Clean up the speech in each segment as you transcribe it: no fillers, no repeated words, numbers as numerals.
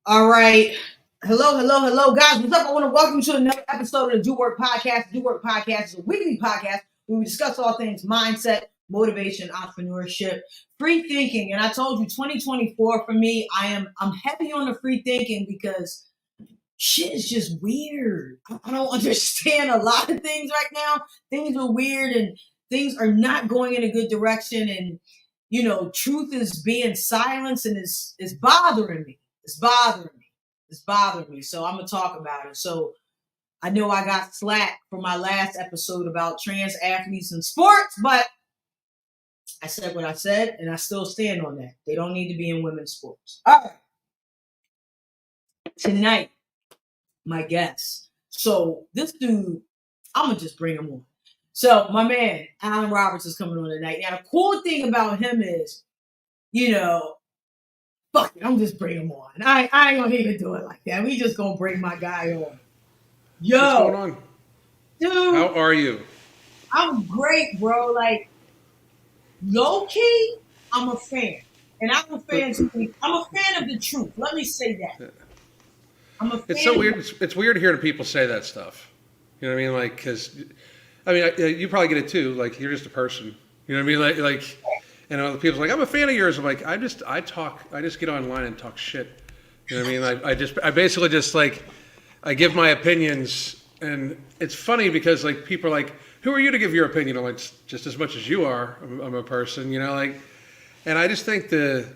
All right. Hello, guys. What's up? I want to welcome you to another episode of the Do Work Podcast. Do Work Podcast is a weekly podcast where we discuss all things mindset, motivation, entrepreneurship, free thinking. And I told you, 2024 for me, I'm heavy on the free thinking because shit is just weird. I don't understand a lot of things right now. Things are weird and things are not going in a good direction. And truth is being silenced and it's bothering me. It's bothering me. It's bothering me. So I'm gonna talk about it. So I know I got slack for my last episode about trans athletes in sports, but I said what I said, and I still stand on that. They don't need to be in women's sports. All right. Tonight, my guest. So this dude, I'm gonna just bring him on. So my man, Alan Roberts, is coming on tonight. Now the cool thing about him is, fuck it, I'm just bringing him on. I ain't gonna even do it like that. We just gonna bring my guy on. What's going Yo, on? dude, How are you? I'm great, bro. Like low key, I'm a fan. And I'm a fan of the truth. Let me say that. I'm a It's fan so of weird. It's weird hearing people say that stuff. You know what I mean? Like, because, you probably get it too. Like, you're just a person. You know what I mean? And other people's like, I'm a fan of yours. I'm like, I just get online and talk shit. You know what I mean? I basically just like, I give my opinions, and it's funny because like people are like, who are you to give your opinion? I'm like, just as much as you are. I'm a person. And I just think the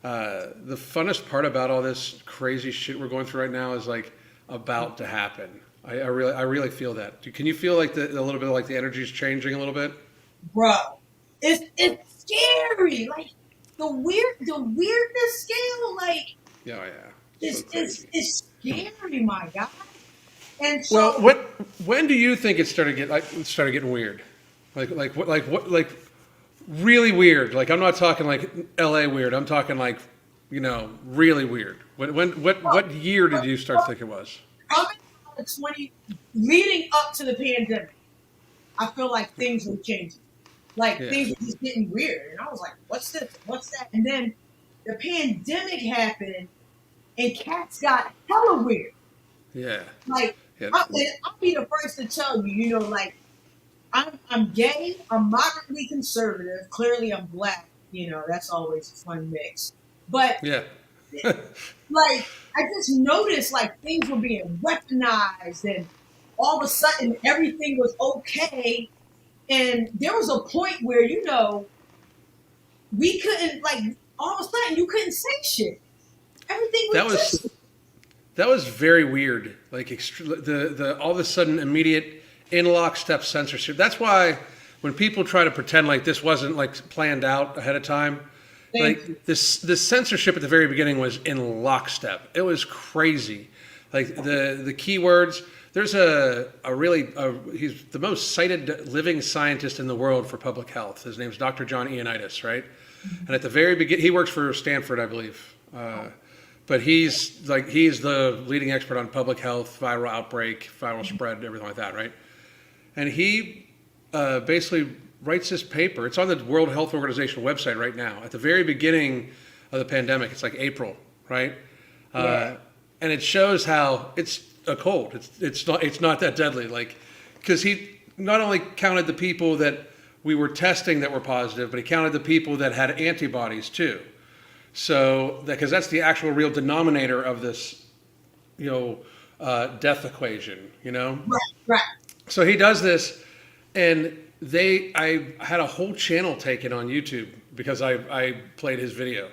funnest part about all this crazy shit we're going through right now is like about to happen. I really feel that. Can you feel like a little bit of like the energy is changing a little bit? bro. It's scary. Like the weirdness scale, like Yeah, yeah. So it's scary, my God. And well, so when do you think it started getting weird? Like really weird. Like I'm not talking like L.A. weird. I'm talking like really weird. What year did you start thinking it was? coming out of 20 leading up to the pandemic, I feel like things were changing. Like Yeah, things were just getting weird. And I was like, what's this? What's that? And then the pandemic happened and cats got hella weird. yeah, Like yeah. I'll be the first to tell you, like I'm gay, I'm moderately conservative. Clearly I'm black, that's always a fun mix. But Yeah. like I just noticed like things were being weaponized and all of a sudden everything was okay. And there was a point where, we couldn't like all of a sudden you couldn't say shit. Everything was That was just that was very weird. Like the all of a sudden immediate in lockstep censorship. That's why when people try to pretend like this wasn't like planned out ahead of time, thank you. like this censorship at the very beginning was in lockstep. It was crazy. Like the keywords. There's he's the most cited living scientist in the world for public health. His name's Dr. John Ioannidis, right? And at the very beginning, he works for Stanford, I believe. But he's the leading expert on public health, viral outbreak, viral spread, everything like that, right? And he basically writes this paper. It's on the World Health Organization website right now. At the very beginning of the pandemic, it's like April, right? Yeah. And it shows how it's a cold. It's not that deadly. Like, because he not only counted the people that we were testing that were positive, but he counted the people that had antibodies too. So, because that's the actual real denominator of this, death equation, Right, right. So he does this, and I had a whole channel taken on YouTube because I played his video.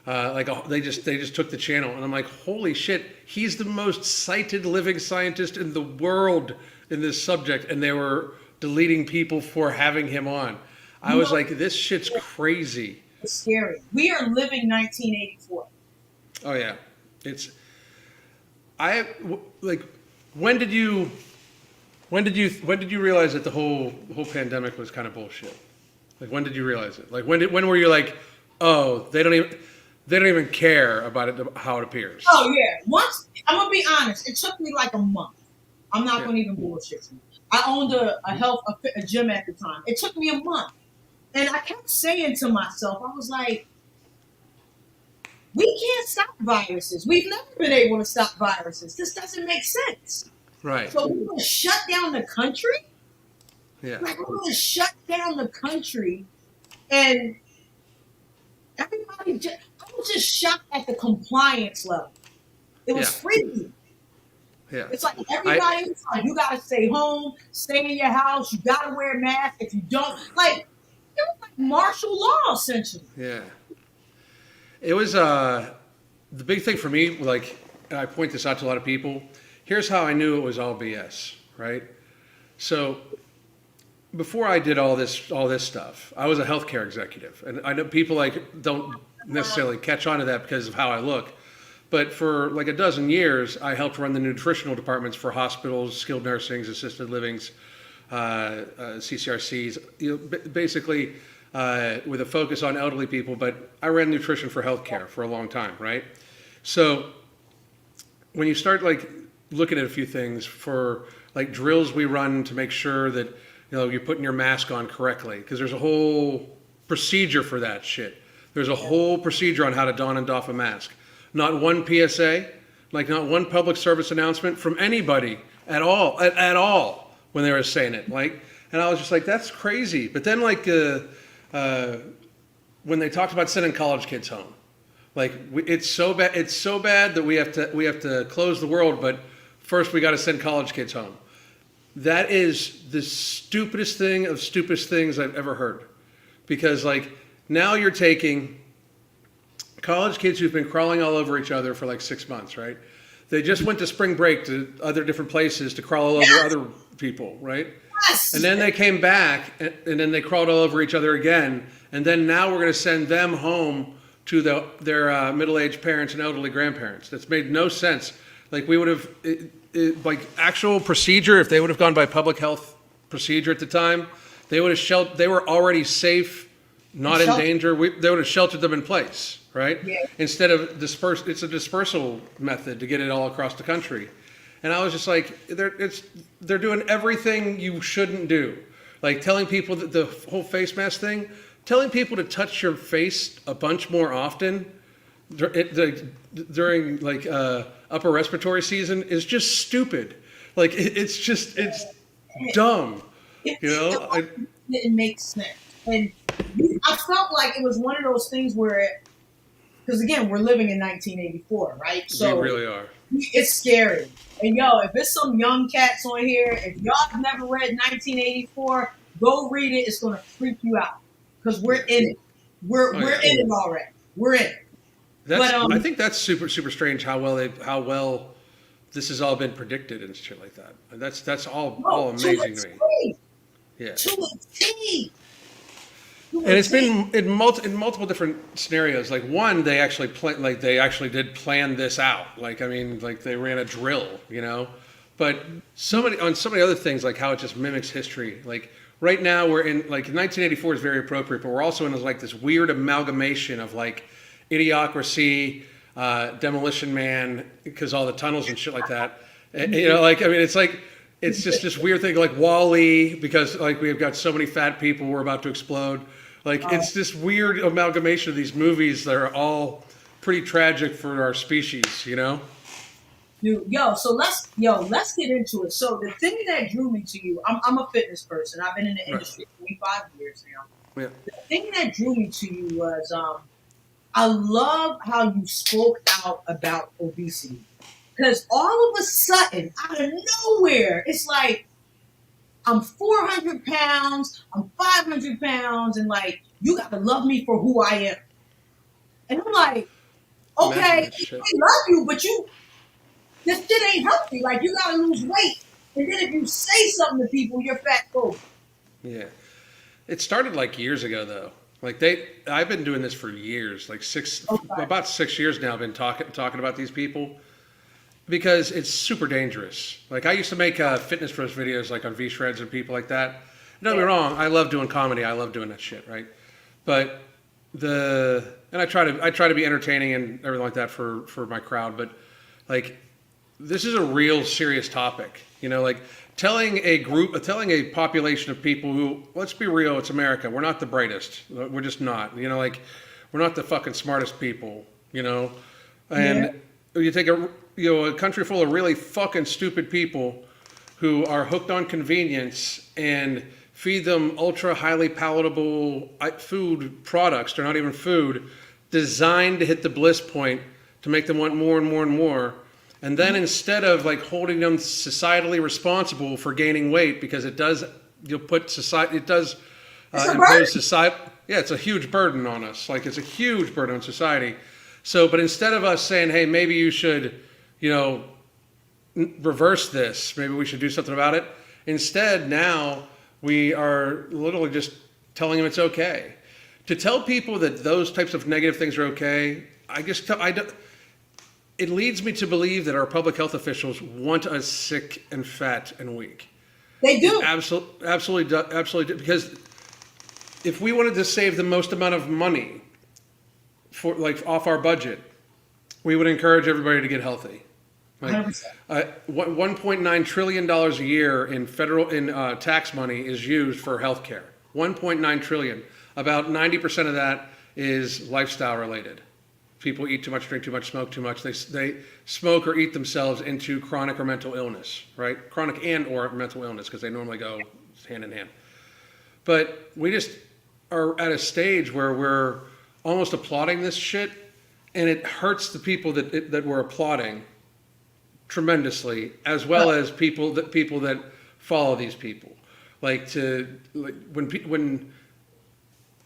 They just took the channel, and I'm like, holy shit, he's the most cited living scientist in the world in this subject, and they were deleting people for having him on. I You was know, like, this shit's crazy. it's scary. We are living 1984. Oh yeah, it's I like when did you realize that the whole pandemic was kind of bullshit? Like when did you realize it? Like when were you like, oh, they don't even care about it how it appears? Oh yeah. Once I'm gonna be honest, it took me like a month. I'm not Yeah. gonna even bullshit you. I owned a gym at the time. It took me a month, and I kept saying to myself, I was like, We can't stop viruses. We've never been able to stop viruses. This doesn't make sense. Right. So we're going to shut down the country? Yeah. Like, we're going to shut down the country, and everybody just, I was just shocked at the compliance level. It was freaky. Yeah. It's like everybody was like, you gotta stay home, stay in your house, you gotta wear a mask. If you don't, like, it was like martial law essentially. Yeah. It was the big thing for me, like, and I point this out to a lot of people. Here's how I knew it was all BS, right? So before I did all this stuff, I was a healthcare executive, and I know people like don't necessarily catch on to that because of how I look. But for like a dozen years, I helped run the nutritional departments for hospitals, skilled nursings, assisted livings, CCRCs, basically with a focus on elderly people. But I ran nutrition for healthcare for a long time, right? So when you start like looking at a few things for like drills we run to make sure that you're putting your mask on correctly, because there's a whole procedure for that shit. There's a whole procedure on how to don and doff a mask. Not one PSA, like not one public service announcement from anybody at all when they were saying it. Like, and I was just like, that's crazy. But then like when they talked about sending college kids home, like it's so bad that we have to close the world, but first we got to send college kids home. That is the stupidest thing of stupidest things I've ever heard, because like now you're taking college kids who've been crawling all over each other for like 6 months, right? They just went to spring break to other different places to crawl all over other people, right? Yes. And then they came back and then they crawled all over each other again. And then now we're going to send them home to their middle-aged parents and elderly grandparents. That's made no sense. Like we would have, like actual procedure, if they would have gone by public health procedure at the time, they would have they were already safe, not in danger. They would have sheltered them in place. Right? Yeah. Instead of it's a dispersal method to get it all across the country. And I was just like, they're doing everything you shouldn't do. Like telling people that the whole face mask thing, telling people to touch your face a bunch more often during like upper respiratory season is just stupid. Like it's dumb. It didn't make sense. And I felt like it was one of those things where, because again, we're living in 1984, right? So we really are. It's scary. And yo, if it's some young cats on here, if y'all have never read 1984, go read it. It's gonna freak you out because we're in it. We're in it already. We're in it. I think that's super strange how well this has all been predicted and shit like that. And that's all amazing to me. Yeah. To a T. And it's been in multiple different scenarios. Like one, they actually did plan this out. Like I mean, like they ran a drill, But on so many other things, like how it just mimics history. Like right now, we're in like 1984 is very appropriate, but we're also in like this weird amalgamation of like Idiocracy, Demolition Man, because all the tunnels and shit like that. And, it's just this weird thing like Wall-E, because like we've got so many fat people we're about to explode. Like it's this weird amalgamation of these movies that are all pretty tragic for our species, Dude, so let's get into it. So the thing that drew me to you, I'm a fitness person. I've been in the industry 25 years now. Yeah. The thing that drew me to you was I love how you spoke out about obesity. Because all of a sudden, out of nowhere, it's like, I'm 400 pounds, I'm 500 pounds, and like, you gotta love me for who I am. And I'm like, okay, I love you, but this shit ain't healthy. Like, you gotta lose weight. And then if you say something to people, you're fat phobic. Yeah. It started like years ago though. Like I've been doing this for years, like about 6 years now. I've been talking about these people. Because it's super dangerous. Like I used to make fitness roast videos like on V-Shreds and people like that. Don't get me wrong, I love doing comedy. I love doing that shit, right? But I try to be entertaining and everything like that for my crowd. But like this is a real serious topic. Like telling a population of people who, let's be real, it's America. We're not the brightest. We're just not. Like we're not the fucking smartest people. And you take a country full of really fucking stupid people who are hooked on convenience and feed them ultra highly palatable food products. They're not even food, designed to hit the bliss point to make them want more and more and more. And then instead of like holding them societally responsible for gaining weight, because it does, impose society. Yeah, it's a huge burden on us. Like, it's a huge burden on society. So, but instead of us saying, hey, maybe you should, reverse this, maybe we should do something about it. Instead, now we are literally just telling them it's okay. To tell people that those types of negative things are okay, it leads me to believe that our public health officials want us sick and fat and weak. They do. Absolutely. Because if we wanted to save the most amount of money for off our budget, we would encourage everybody to get healthy. $1.9 trillion a year in federal tax money is used for healthcare. 1.9 trillion. About 90% of that is lifestyle related. People eat too much, drink too much, smoke too much. They smoke or eat themselves into chronic or mental illness, right? Chronic and or mental illness, because they normally go hand in hand. But we just are at a stage where we're almost applauding this shit, and it hurts the people that we're applauding tremendously, as well as people that follow these people.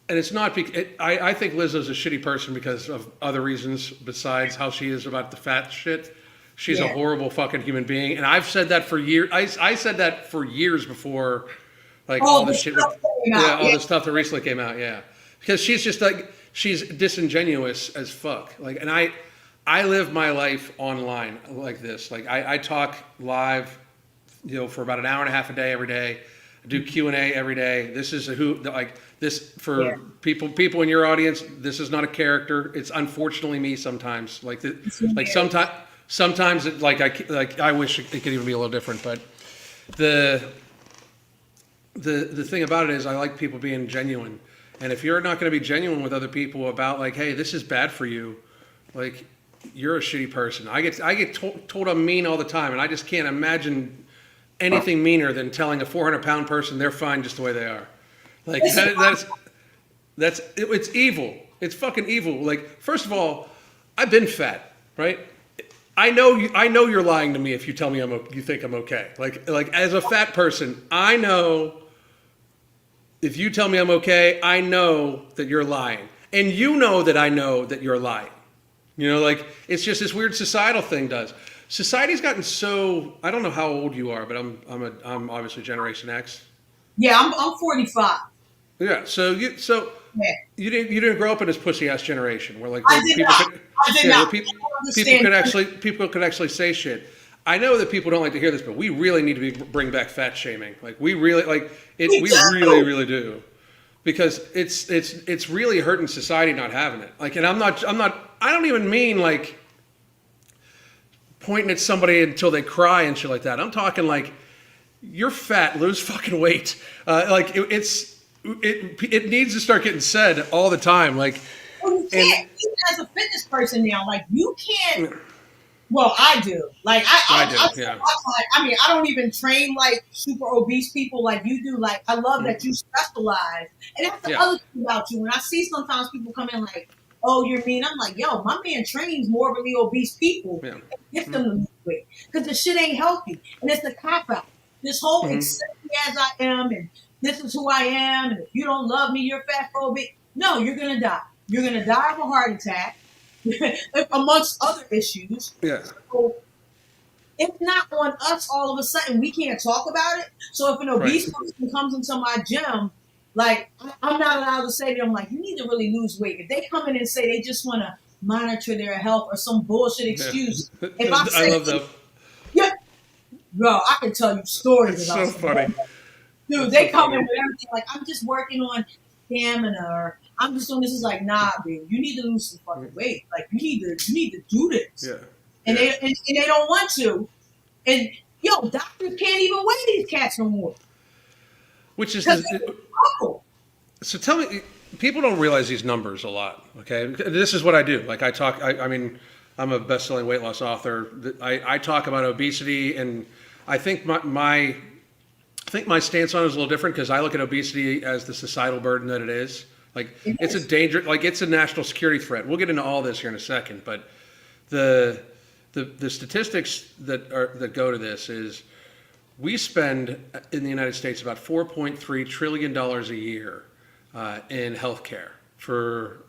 And it's not. I think Lizzo's a shitty person because of other reasons besides how she is about the fat shit. She's a horrible fucking human being, and I've said that for years. I said that for years before, all this shit. The stuff that recently came out. Yeah, because she's just she's disingenuous as fuck. And I live my life online like this. I talk live, for about an hour and a half a day every day. I do Q&A every day. This is people in your audience. This is not a character. It's unfortunately me sometimes. Sometimes I wish it could even be a little different. But the thing about it is I like people being genuine. And if you're not going to be genuine with other people about hey, this is bad for you, you're a shitty person. I get told I'm mean all the time, and I just can't imagine anything meaner than telling a 400-pound person they're fine just the way they are. It's evil. It's fucking evil. First of all, I've been fat, right? I know you're lying to me if you tell me you think I'm okay. As a fat person, I know if you tell me I'm okay, I know that you're lying, and you know that I know that you're lying. It's just this weird societal thing does. Society's gotten so, I don't know how old you are, but I'm obviously Generation X. Yeah, I'm 45. Yeah, so you didn't grow up in this pussy ass generation where people could actually say shit. I know that people don't like to hear this, but we really need to bring back fat shaming. We really really do, because it's really hurting society not having it. And I don't even mean pointing at somebody until they cry and shit like that. I'm talking you're fat, lose fucking weight. It needs to start getting said all the time. You can't, even as a fitness person now, you can't. Well, I do. I do. Yeah. I don't even train super obese people like you do. I love that you specialize, and that's the other thing about you. When I see sometimes people come in oh, you're mean. I'm yo, my man trains morbidly obese people and gets them to lose weight because the shit ain't healthy, and it's the cop out. This whole accept me as I am, and this is who I am, and if you don't love me, you're fat phobic. No, you're gonna die. You're gonna die of a heart attack, amongst other issues. Yeah. So it's not on us all of a sudden. We can't talk about it. So if an obese person comes into my gym, I'm not allowed to say to them, you need to really lose weight. If they come in and say they just want to monitor their health or some bullshit excuse. Yeah. If I love that. Yeah. Bro, I can tell you stories about it. So funny. Dude, they come in with everything I'm just working on stamina, or I'm just doing this. Is nah, dude, you need to lose some fucking weight. You need to do this. Yeah. And they don't want to. And doctors can't even weigh these cats no more. Which is so tell me, people don't realize these numbers a lot. Okay, this is what I do. Like I talk. I mean, I'm a best-selling weight loss author. I talk about obesity, and I think my stance on it is a little different because I look at obesity as the societal burden that it is. Like it's a danger. Like it's a national security threat. We'll get into all this here in a second, but the statistics that go to this is we spend in the United States about $4.3 trillion a year in healthcare for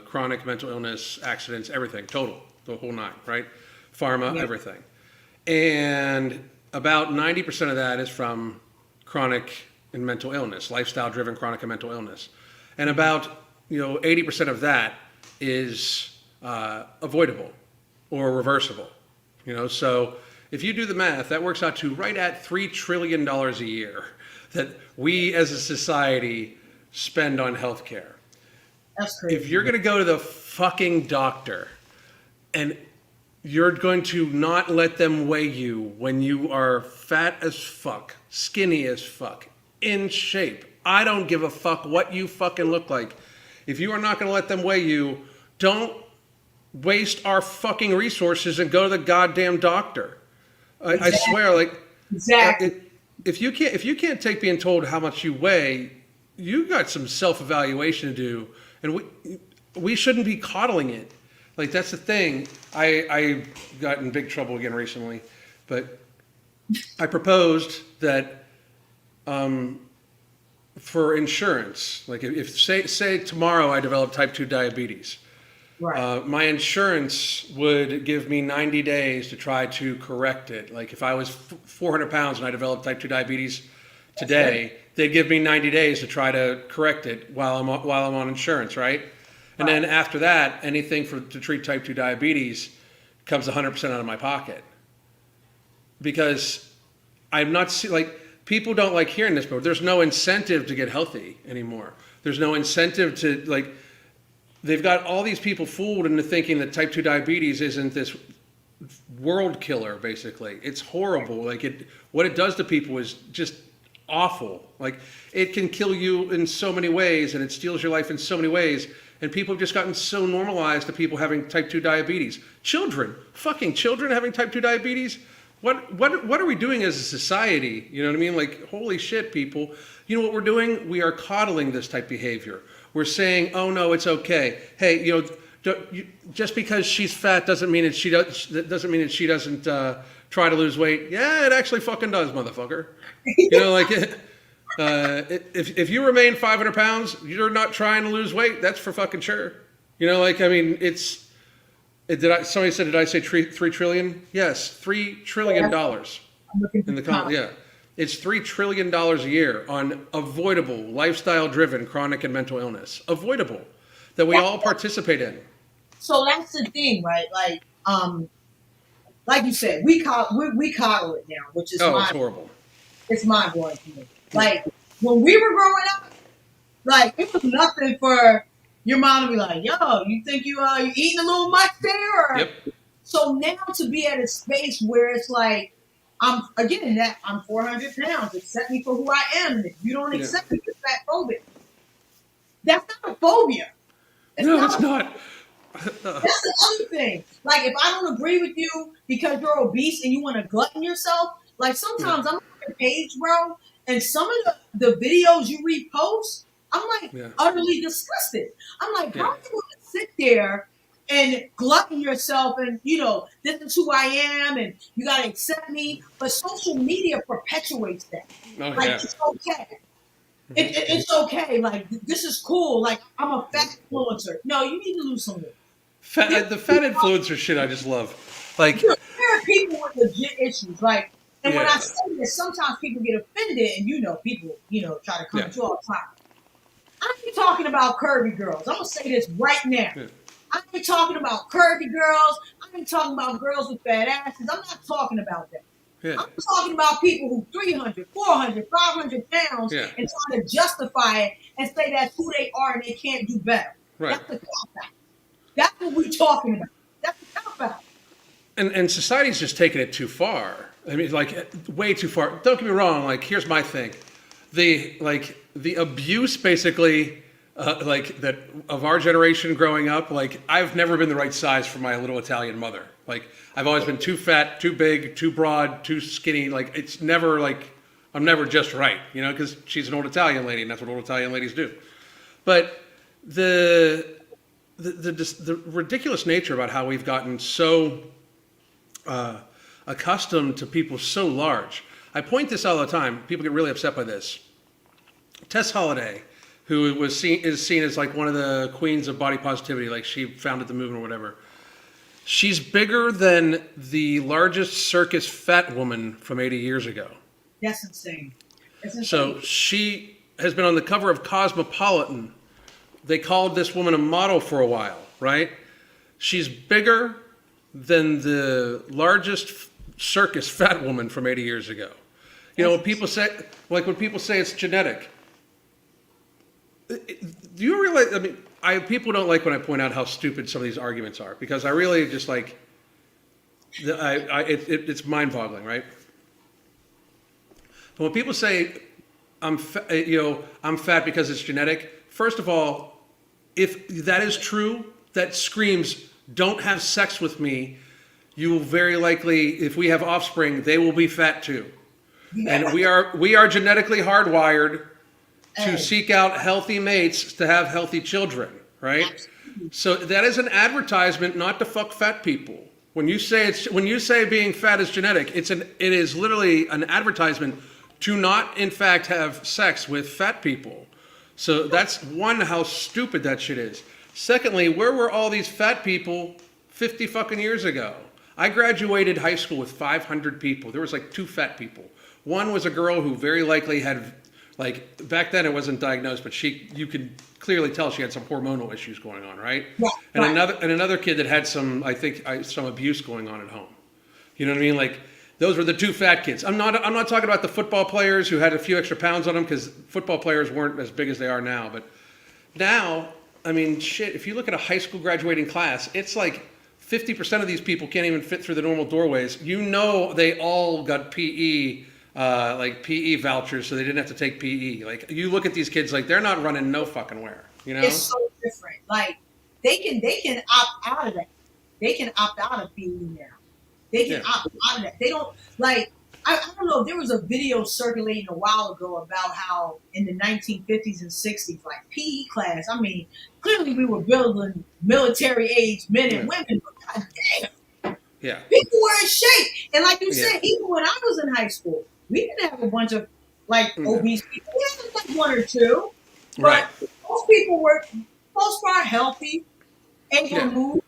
chronic mental illness, accidents, everything, total, the whole nine, right? Pharma, everything. And about 90% of that is from chronic and mental illness, lifestyle-driven chronic and mental illness. And about 80% of that is avoidable or reversible. So if you do the math, that works out to right at $3 trillion a year that we as a society spend on healthcare. That's crazy. If you're going to go to the fucking doctor and you're going to not let them weigh you when you are fat as fuck, skinny as fuck, in shape, I don't give a fuck what you fucking look like. If you are not going to let them weigh you, don't waste our fucking resources and go to the goddamn doctor. Exactly. I swear, like, exactly. If you can't take being told how much you weigh, you got some self-evaluation to do, and we shouldn't be coddling it. Like that's the thing. I got in big trouble again recently, but I proposed that for insurance, like if say tomorrow I develop type 2 diabetes, right. My insurance would give me 90 days to try to correct it. Like if I was 400 pounds and I developed type 2 diabetes today, they'd give me 90 days to try to correct it while I'm on insurance, right? And then after that, anything to treat type 2 diabetes comes 100% out of my pocket. Because I'm not, like, people don't like hearing this, but there's no incentive to get healthy anymore. There's no incentive to, like, they've got all these people fooled into thinking that type 2 diabetes isn't this world killer, basically. It's horrible. Like, what it does to people is just awful. Like, it can kill you in so many ways, and it steals your life in so many ways. And people have just gotten so normalized to people having type 2 diabetes. Fucking children having type 2 diabetes. What are we doing as a society? You know what I mean? Like, holy shit, people. You know what we're doing? We are coddling this type of behavior. We're saying, oh no, it's okay. Hey, just because she's fat doesn't mean that she doesn't try to lose weight. Yeah, it actually fucking does, motherfucker. If you remain 500 pounds, you're not trying to lose weight. That's for fucking sure. Somebody said, did I say 3 trillion? Yes, $3 trillion in the comment. Yeah. It's $3 trillion a year on avoidable, lifestyle-driven chronic and mental illness. Avoidable. That we all participate in. So that's the thing, right? Like you said, we coddle it now, which is it's horrible. It's mind-blowing to me. Like, when we were growing up, like, it was nothing for your mom to be like, yo, you think you eating a little much there? Yep. So now to be at a space where it's like, I'm 400 pounds. Accept me for who I am. And if you don't accept me, you're fat phobic. That's not a phobia. It's not. That's the other thing. Like, if I don't agree with you because you're obese and you want to glutton yourself, like sometimes I'm on your page, bro, and some of the videos you repost, I'm like utterly disgusted. I'm like, how are you going to sit there and glutton yourself and, this is who I am and you got to accept me? But social media perpetuates that. It's okay. It's okay. Like, this is cool. Like, I'm a fat influencer. No, you need to lose some weight. The fat influencer shit I just love. Like, there are people with legit issues. Like, and when I say this, sometimes people get offended and, people, try to come at you all the time. I ain't talking about curvy girls. I'm going to say this right now. Yeah. I ain't talking about curvy girls. I ain't talking about girls with fat asses. I'm not talking about that. Yeah. I'm talking about people who 300, 400, 500 pounds and trying to justify it and say that's who they are and they can't do better. Right. That's the cop-out. That's what we're talking about. That's the cop-out. And society's just taking it too far. I mean, like, way too far. Don't get me wrong. Like, here's my thing. The abuse, basically, like that of our generation growing up. Like I've never been the right size for my little Italian mother. Like I've always been too fat, too big, too broad, too skinny. Like it's never like I'm never just right, because she's an old Italian lady, and that's what old Italian ladies do. But the ridiculous nature about how we've gotten so accustomed to people so large. I point this out all the time. People get really upset by this. Tess Holliday, who is seen as like one of the queens of body positivity, like she founded the movement or whatever. She's bigger than the largest circus fat woman from 80 years ago. That's insane. So she has been on the cover of Cosmopolitan. They called this woman a model for a while, right? She's bigger than the largest circus fat woman from 80 years ago. When people say it's genetic, do you realize, people don't like when I point out how stupid some of these arguments are, because I really just like, it's mind-boggling, right? But when people say I'm fat because it's genetic, first of all, if that is true, that screams, don't have sex with me. You will very likely, if we have offspring, they will be fat too. Yeah. And we are genetically hardwired to seek out healthy mates to have healthy children, right? Absolutely. So that is an advertisement not to fuck fat people. When you say being fat is genetic, it is literally an advertisement to not in fact have sex with fat people. So that's one, how stupid that shit is. Secondly, where were all these fat people 50 fucking years ago? I graduated high school with 500 people. There was like 2 fat people. One was a girl who very likely had, like, back then it wasn't diagnosed, but you could clearly tell she had some hormonal issues going on, right? Yeah, and another kid that had some abuse going on at home. You know what I mean? Like, those were the 2 fat kids. I'm not talking about the football players who had a few extra pounds on them, because football players weren't as big as they are now. But now, shit, if you look at a high school graduating class, it's like 50% of these people can't even fit through the normal doorways. They all got PE vouchers, so they didn't have to take PE. Like, you look at these kids, like, they're not running no fucking where, It's so different. Like, they can opt out of that. They can opt out of PE now. They can opt out of that. They don't, like, I don't know, there was a video circulating a while ago about how in the 1950s and 60s, like, PE class, clearly we were building military-age men and women, but goddamn. Yeah. People were in shape. And like you said, even when I was in high school, we didn't have a bunch of, like, obese people. We had like 1 or 2. But most people were, most part, healthy, able to move.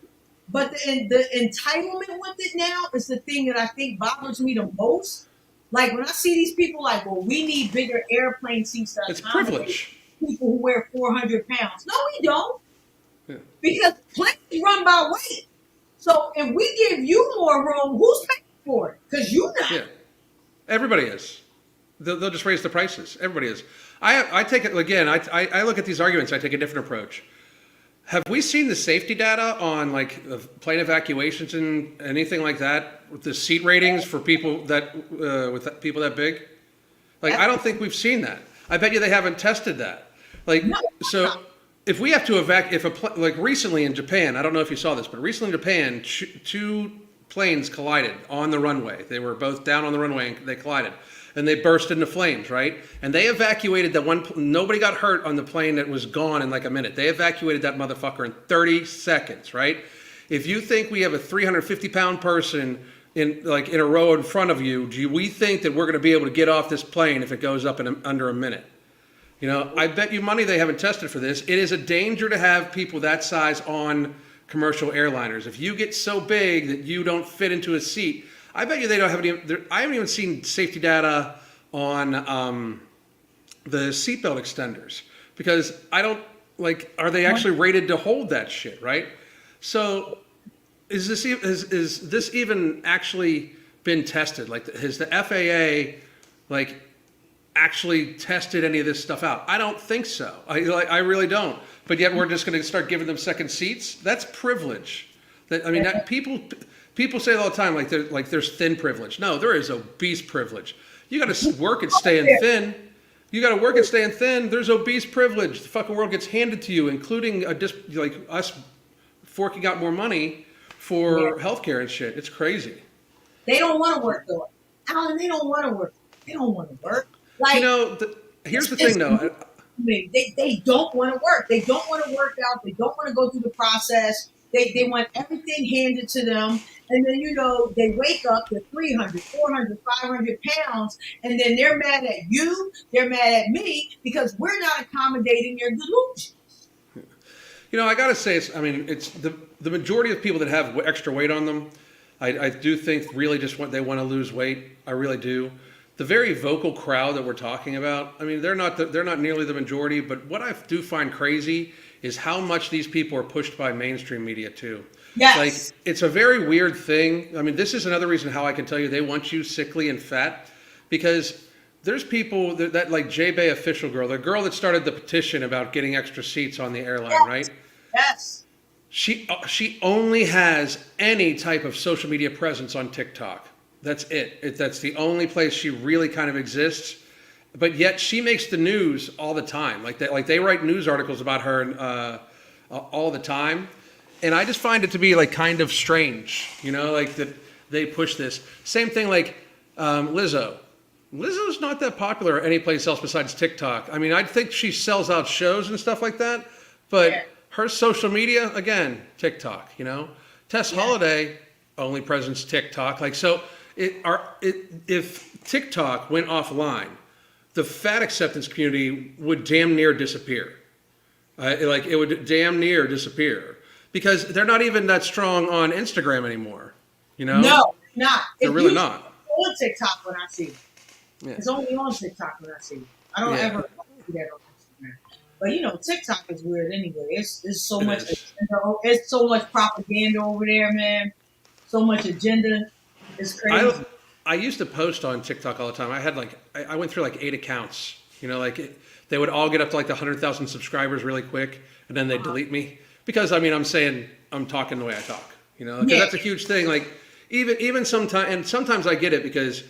But the entitlement with it now is the thing that I think bothers me the most. Like, when I see these people like, well, we need bigger airplane seats to it's privilege. People who wear 400 pounds. No, we don't. Yeah. Because planes run by weight. So if we give you more room, who's paying for it? Because you're not. Yeah. Everybody is. They'll just raise the prices. Everybody is. I take it, again, I look at these arguments, I take a different approach. Have we seen the safety data on, like, plane evacuations and anything like that, with the seat ratings for people with people that big? Like, I don't think we've seen that. I bet you they haven't tested that. Like, so if we have to like recently in Japan, I don't know if you saw this, but recently in Japan, 2 planes collided on the runway. They were both down on the runway and they collided. And they burst into flames, right? And they evacuated that one. Nobody got hurt on the plane that was gone in like a minute. They evacuated that motherfucker in 30 seconds, right? If you think we have a 350-pound person in a row in front of you, do we think that we're going to be able to get off this plane if it goes up in under a minute? I bet you money they haven't tested for this. It is a danger to have people that size on commercial airliners. If you get so big that you don't fit into a seat, I bet you they don't have any. I haven't even seen safety data on the seatbelt extenders, because I don't, like, are they actually rated to hold that shit, right? So is this even actually been tested? Like, has the FAA, like, actually tested any of this stuff out? I don't think so. I really don't. But yet we're just going to start giving them second seats? That's privilege. That people say it all the time, like there's thin privilege. No, there is obese privilege. You got to work at staying thin. You got to work at staying thin. There's obese privilege. The fucking world gets handed to you, including like us forking out more money for healthcare and shit. It's crazy. They don't want to work though, Alan. They don't want to work. They don't want to work. Like, Here's the thing though. They don't want to work. They don't want to work out. They don't want to go through the process. They want everything handed to them. And then, they wake up to 300, 400, 500 pounds. And then they're mad at you. They're mad at me because we're not accommodating their delusions. I got to say, it's the majority of people that have extra weight on them, I do think really just they want to lose weight. I really do. The very vocal crowd that we're talking about, they're not nearly the majority, but what I do find crazy is how much these people are pushed by mainstream media too. Yes. Like, it's a very weird thing. This is another reason how I can tell you they want you sickly and fat, because there's people that like J-Bay official girl, the girl that started the petition about getting extra seats on the airline, right? Yes. She only has any type of social media presence on TikTok. That's it. That's the only place she really kind of exists. But yet she makes the news all the time. Like they write news articles about her all the time. And I just find it to be like kind of strange, like that they push this. Same thing like Lizzo. Lizzo's not that popular any place else besides TikTok. I think she sells out shows and stuff like that. But her social media, again, TikTok, Tess Holiday, only presence TikTok. Like, so if TikTok went offline, the fat acceptance community would damn near disappear. It would damn near disappear because they're not even that strong on Instagram anymore. No, not. They're really not. On TikTok when I see it. Yeah. It's only on TikTok when I see it. I don't ever see that on Instagram. But TikTok is weird anyway. It's so much agenda. It's so much propaganda over there, man. So much agenda. It's crazy. I used to post on TikTok all the time. I had I went through 8 accounts. They would all get up to the 100,000 subscribers really quick, and then they delete me because I'm talking the way I talk. Because that's a huge thing. Even sometimes, and sometimes I get it because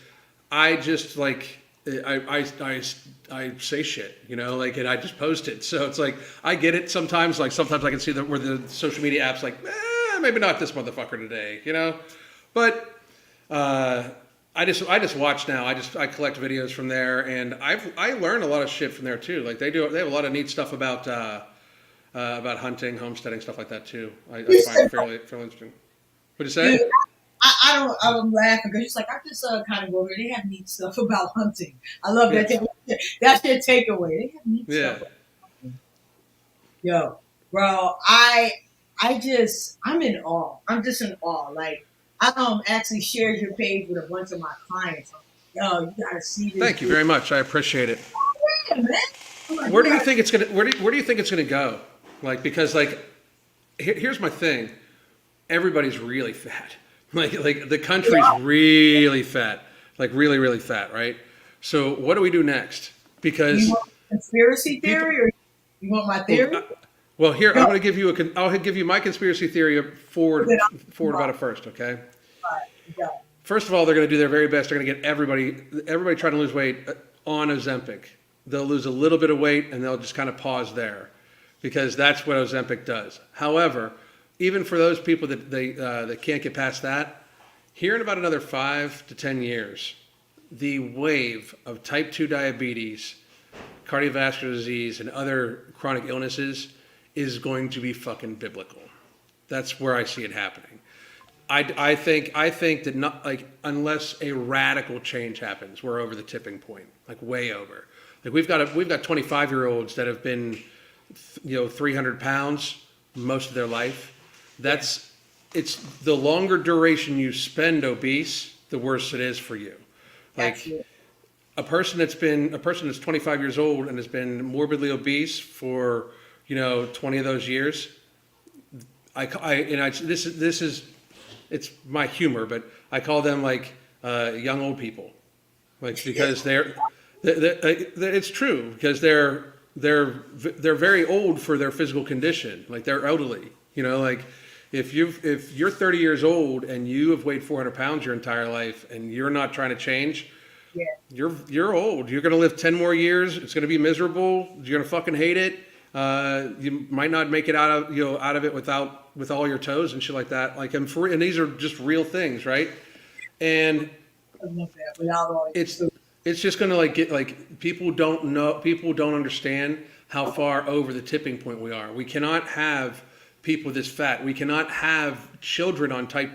I just I say shit, and I just post it. So it's I get it sometimes. Sometimes I can see where the social media apps maybe not this motherfucker today, But I just watch now. I collect videos from there, and I learn a lot of shit from there too. They have a lot of neat stuff about hunting, homesteading, stuff like that too. I find fairly interesting. What'd you say? Dude, I'm laughing because I just kind of go over there. They have neat stuff about hunting. I love that. That's their takeaway. They have neat stuff about hunting. Yo, bro, I'm in awe. I'm just in awe. I actually shared your page with a bunch of my clients. Yo, you gotta see this. Thank you very much. I appreciate it. Yeah, man. Where do you think it's gonna? Where do you think it's gonna go? Because here's my thing. Everybody's really fat. The country's really fat. Really, really fat, right? So what do we do next? Because you want conspiracy theory, or you want my theory? Well, here I'm going to give you I'll give you my conspiracy theory forward about it first, okay? Yeah. First of all, they're going to do their very best. They're going to get everybody trying to lose weight on Ozempic. They'll lose a little bit of weight and they'll just kind of pause there, because that's what Ozempic does. However, even for those people that can't get past that, here in about another 5 to 10 years, the wave of type 2 diabetes, cardiovascular disease, and other chronic illnesses is going to be fucking biblical. That's where I see it happening. I think that not unless a radical change happens, we're over the tipping point, way over. We've got 25-year-olds that have been 300 pounds most of their life. It's the longer duration you spend obese, the worse it is for you. A person that's 25 years old and has been morbidly obese for 20 of those years. It's my humor, but I call them young old people, because it's true, because they're very old for their physical condition. They're elderly, if you're 30 years old and you have weighed 400 pounds your entire life and you're not trying to change, Yeah. You're old. You're gonna live 10 more years. It's gonna be miserable. You're gonna fucking hate it. You might not make it out of it with all your toes and shit like that. Like, and these are just real things, right? And it's it's just gonna like get like people don't understand how far over the tipping point we are. We cannot have people this fat. We cannot have children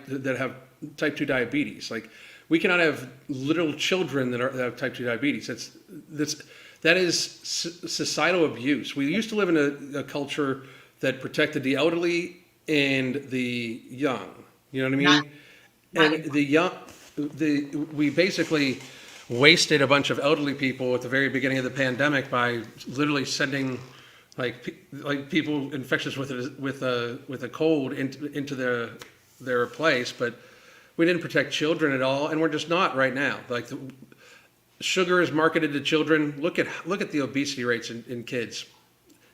that have type 2 diabetes. Like, we cannot have little children that have type 2 diabetes. That is societal abuse. We used to live in a culture that protected the elderly and the young. You know what I mean? And the young, we basically wasted a bunch of elderly people at the very beginning of the pandemic by literally sending like people infectious with a cold into their place, but we didn't protect children at all, and we're just not right now. Like, sugar is marketed to children. Look at the obesity rates in kids.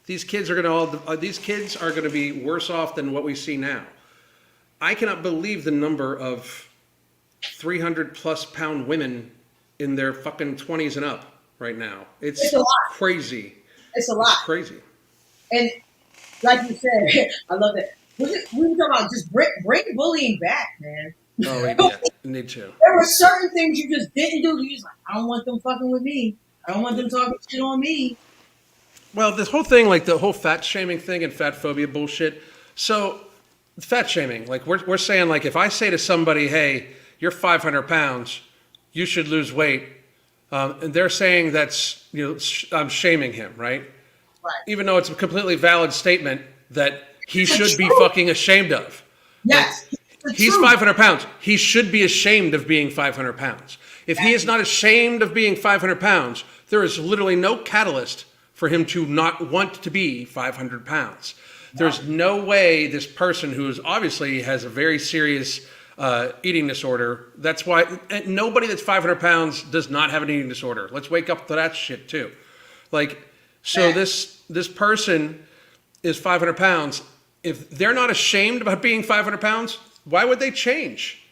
These kids are going to be worse off than what we see now. I cannot believe the number of 300 plus pound women in their fucking 20s and up right now. It's a lot. Crazy. It's a lot. It's crazy. And like you said, I love that. We were talking about just bring bullying back, man. Oh, yeah, need to. There were certain things you just didn't do. You just like, I don't want them fucking with me. I don't want them talking shit on me. Well, this whole thing, like the whole fat shaming thing and fat phobia bullshit. So, fat shaming, like we're saying, like, if I say to somebody, hey, you're 500 pounds, you should lose weight, and they're saying that's, I'm shaming him, right? Right. Even though it's a completely valid statement that he should be fucking ashamed of. Yes. Like, he's 500 pounds. He should be ashamed of being 500 pounds. If he is not ashamed of being 500 pounds, there is literally no catalyst for him to not want to be 500 pounds. There's no way this person who obviously has a very serious eating disorder, that's why nobody that's 500 pounds does not have an eating disorder. Let's wake up to that shit too. Like, so this person is 500 pounds. If they're not ashamed about being 500 pounds, why would they change?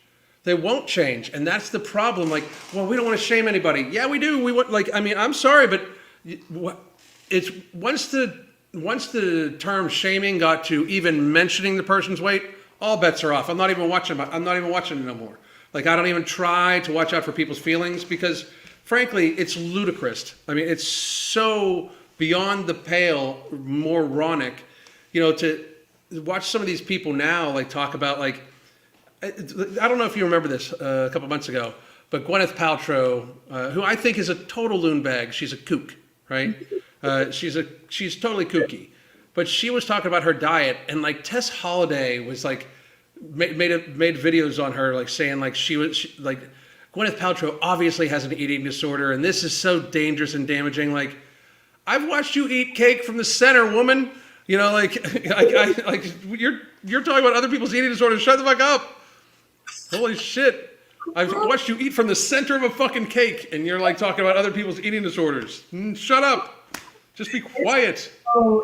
They won't change. And that's the problem. Like, well, we don't want to shame anybody. Yeah, we do. We want, like, I mean, I'm sorry, but it's once the term shaming got to even mentioning the person's weight, all bets are off. I'm not even watching it no more. Like, I don't even try to watch out for people's feelings because, frankly, it's ludicrous. I mean, it's so beyond the pale, moronic, to watch some of these people now, like, talk about, like, I don't know if you remember this a couple months ago, but Gwyneth Paltrow, who I think is a total loon bag, she's a kook, right? She's totally kooky. But she was talking about her diet, and like Tess Holliday was like made videos on her, like saying like like Gwyneth Paltrow obviously has an eating disorder, and this is so dangerous and damaging. Like, I've watched you eat cake from the center, woman. Like you're talking about other people's eating disorders. Shut the fuck up. Holy shit. I've watched you eat from the center of a fucking cake, and you're like talking about other people's eating disorders. Shut up. Just be quiet.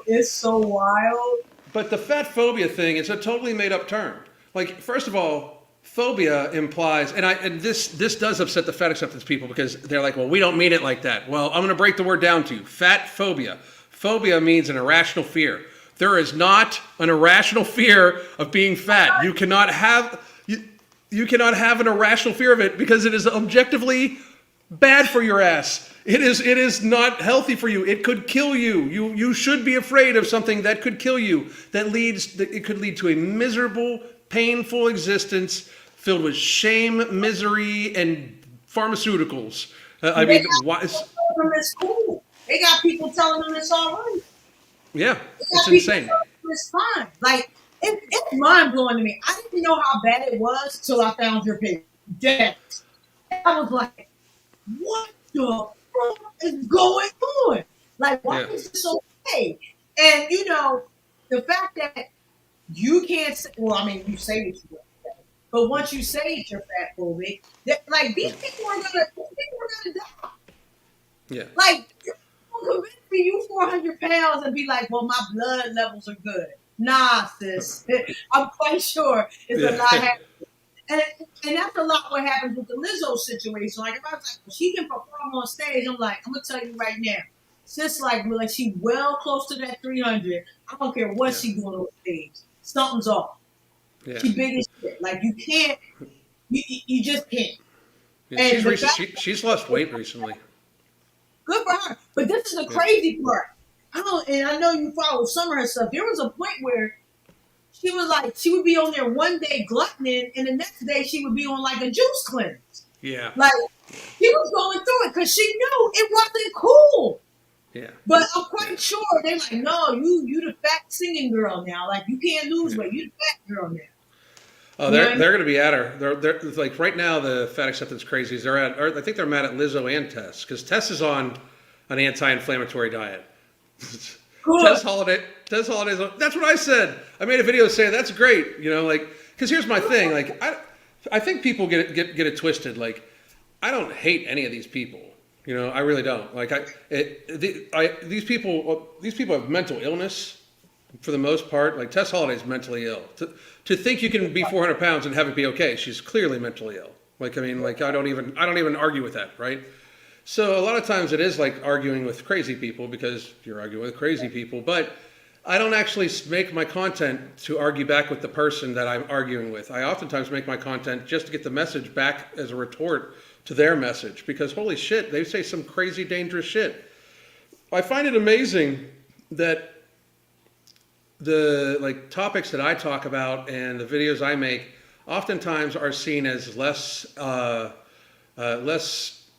It's so wild. But the fat phobia thing is a totally made up term. Like, first of all, phobia implies, and this does upset the fat acceptance people because they're like, well, we don't mean it like that. Well, I'm going to break the word down to you. Fat phobia. Phobia means an irrational fear. There is not an irrational fear of being fat. You cannot have an irrational fear of it because it is objectively bad for your ass. It is not healthy for you. It could kill you. You should be afraid of something that could kill you. It could lead to a miserable, painful existence filled with shame, misery, and pharmaceuticals. They got people telling them it's all right. Yeah, it's insane. It's fine. Like, it's mind blowing to me. I didn't know how bad it was till I found your page. Dead. I was like, what the fuck is going on? Like, why is this okay? And the fact that you can't say, well, I mean, you say what you want to say, but once you say you're fat phobic, like, these people are gonna die. Yeah. Like, convince me you 400 pounds and be like, well, my blood levels are good. Nah, sis. I'm quite sure it's a lot happening. And that's a lot what happens with the Lizzo situation. Like if I was like, well, she can perform on stage, I'm like, I'm gonna tell you right now, sis like she well close to that 300. I don't care what she doing on stage. Something's off. Yeah. She big as shit. Like you can't, you just can't. Yeah, And she's lost weight recently. good for her. But this is the crazy part. And I know you follow some of her stuff. There was a point where she was like, she would be on there one day gluttoning, and the next day she would be on like a juice cleanse. Yeah. Like she was going through it because she knew it wasn't cool. Yeah. But I'm quite sure they're like, no, you the fat singing girl now. Like you can't lose weight. You the fat girl now. Oh, they're going to be at her. They're like right now the fat acceptance crazies. They're at. Or I think they're mad at Lizzo and Tess because Tess is on an anti-inflammatory diet. Tess Holiday's. That's what I said. I made a video saying that's great. You know, like because here's my thing. Like I think people get it twisted. Like I don't hate any of these people. You know, I really don't. Like these people have mental illness. For the most part, like Tess Holiday's mentally ill. To think you can be 400 pounds and have it be okay, she's clearly mentally ill. Like I mean, like I don't even argue with that, right? So a lot of times it is like arguing with crazy people because you're arguing with crazy people. But I don't actually make my content to argue back with the person that I'm arguing with. I oftentimes make my content just to get the message back as a retort to their message because holy shit, they say some crazy dangerous shit. I find it amazing that the like topics that I talk about and the videos I make oftentimes are seen as less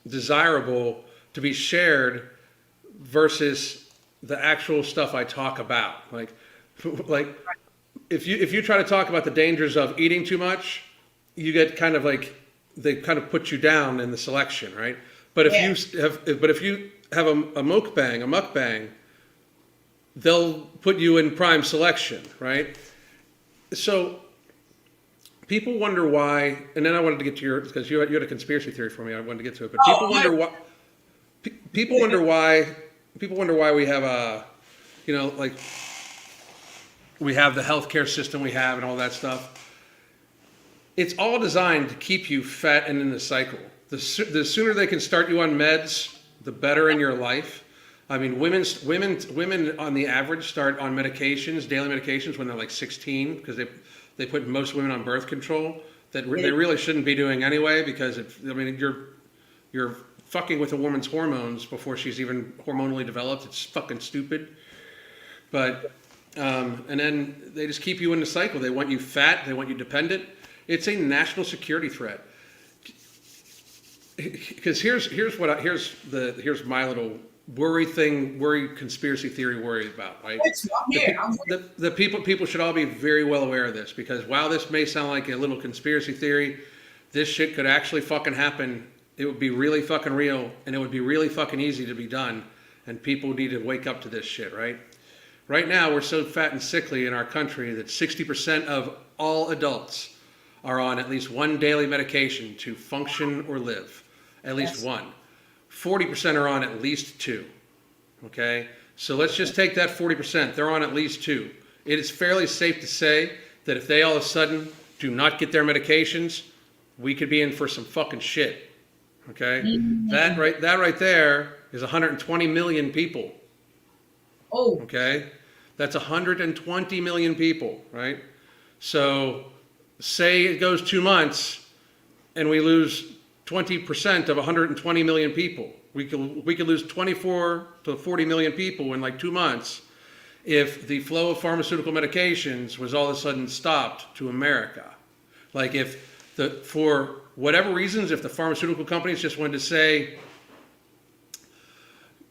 desirable to be shared versus the actual stuff I talk about. Like if you try to talk about the dangers of eating too much, you get kind of like they kind of put you down in the selection, right? But if you have a mukbang, they'll put you in prime selection, right? So people wonder why, and then I wanted to get to your, because you had a conspiracy theory for me, I wanted to get to it, but people wonder why we have a, you know, like we have the healthcare system we have and all that stuff. It's all designed to keep you fat and in the cycle. The sooner they can start you on meds, the better in your life. I mean, women on the average start on medications, daily medications, when they're like 16, because they put most women on birth control that they really shouldn't be doing anyway, because you're fucking with a woman's hormones before she's even hormonally developed. It's fucking stupid. But and then they just keep you in the cycle. They want you fat. They want you dependent. It's a national security threat. Because here's my little worry conspiracy theory worry about, right? The people should all be very well aware of this, because while this may sound like a little conspiracy theory, this shit could actually fucking happen. It would be really fucking real, and it would be really fucking easy to be done, and people need to wake up to this shit, right? Right now, we're so fat and sickly in our country that 60% of all adults are on at least one daily medication to function or live. At least one. 40% are on at least two. Okay? So let's just take that 40%. They're on at least two. It is fairly safe to say that if they all of a sudden do not get their medications, we could be in for some fucking shit. Okay? Mm-hmm. That right there is 120 million people. Oh. Okay? That's 120 million people, right? So say it goes 2 months and we lose 20% of 120 million people. We could lose 24 to 40 million people in like 2 months if the flow of pharmaceutical medications was all of a sudden stopped to America. Like for whatever reasons, if the pharmaceutical companies just wanted to say,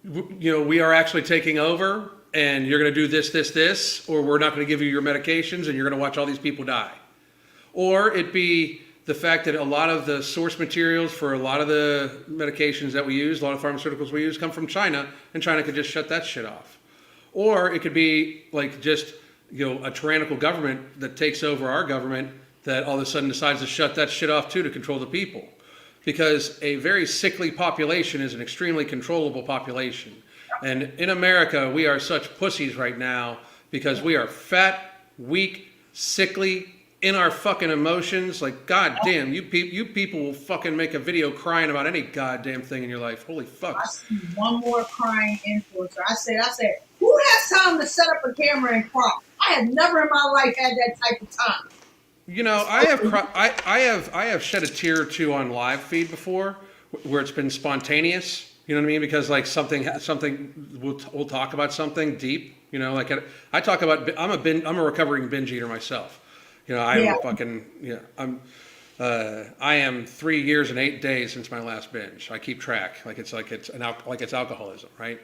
you know, we are actually taking over and you're going to do this, or we're not going to give you your medications and you're going to watch all these people die. Or it be the fact that a lot of the source materials for a lot of the medications that we use, a lot of pharmaceuticals we use, come from China, and China could just shut that shit off. Or it could be like just, you know, a tyrannical government that takes over our government that all of a sudden decides to shut that shit off too to control the people. Because a very sickly population is an extremely controllable population. And in America, we are such pussies right now because we are fat, weak, sickly, in our fucking emotions. Like, goddamn, you people will fucking make a video crying about any goddamn thing in your life. Holy fuck. I see one more crying influencer. I said, who has time to set up a camera and cry? I have never in my life had that type of time. You know, I have shed a tear or two on live feed before, where it's been spontaneous. You know what I mean? Because like something we'll talk about something deep. You know, like I talk about I'm a recovering binge eater myself. You know, I am 3 years and 8 days since my last binge. I keep track, like it's alcoholism, right?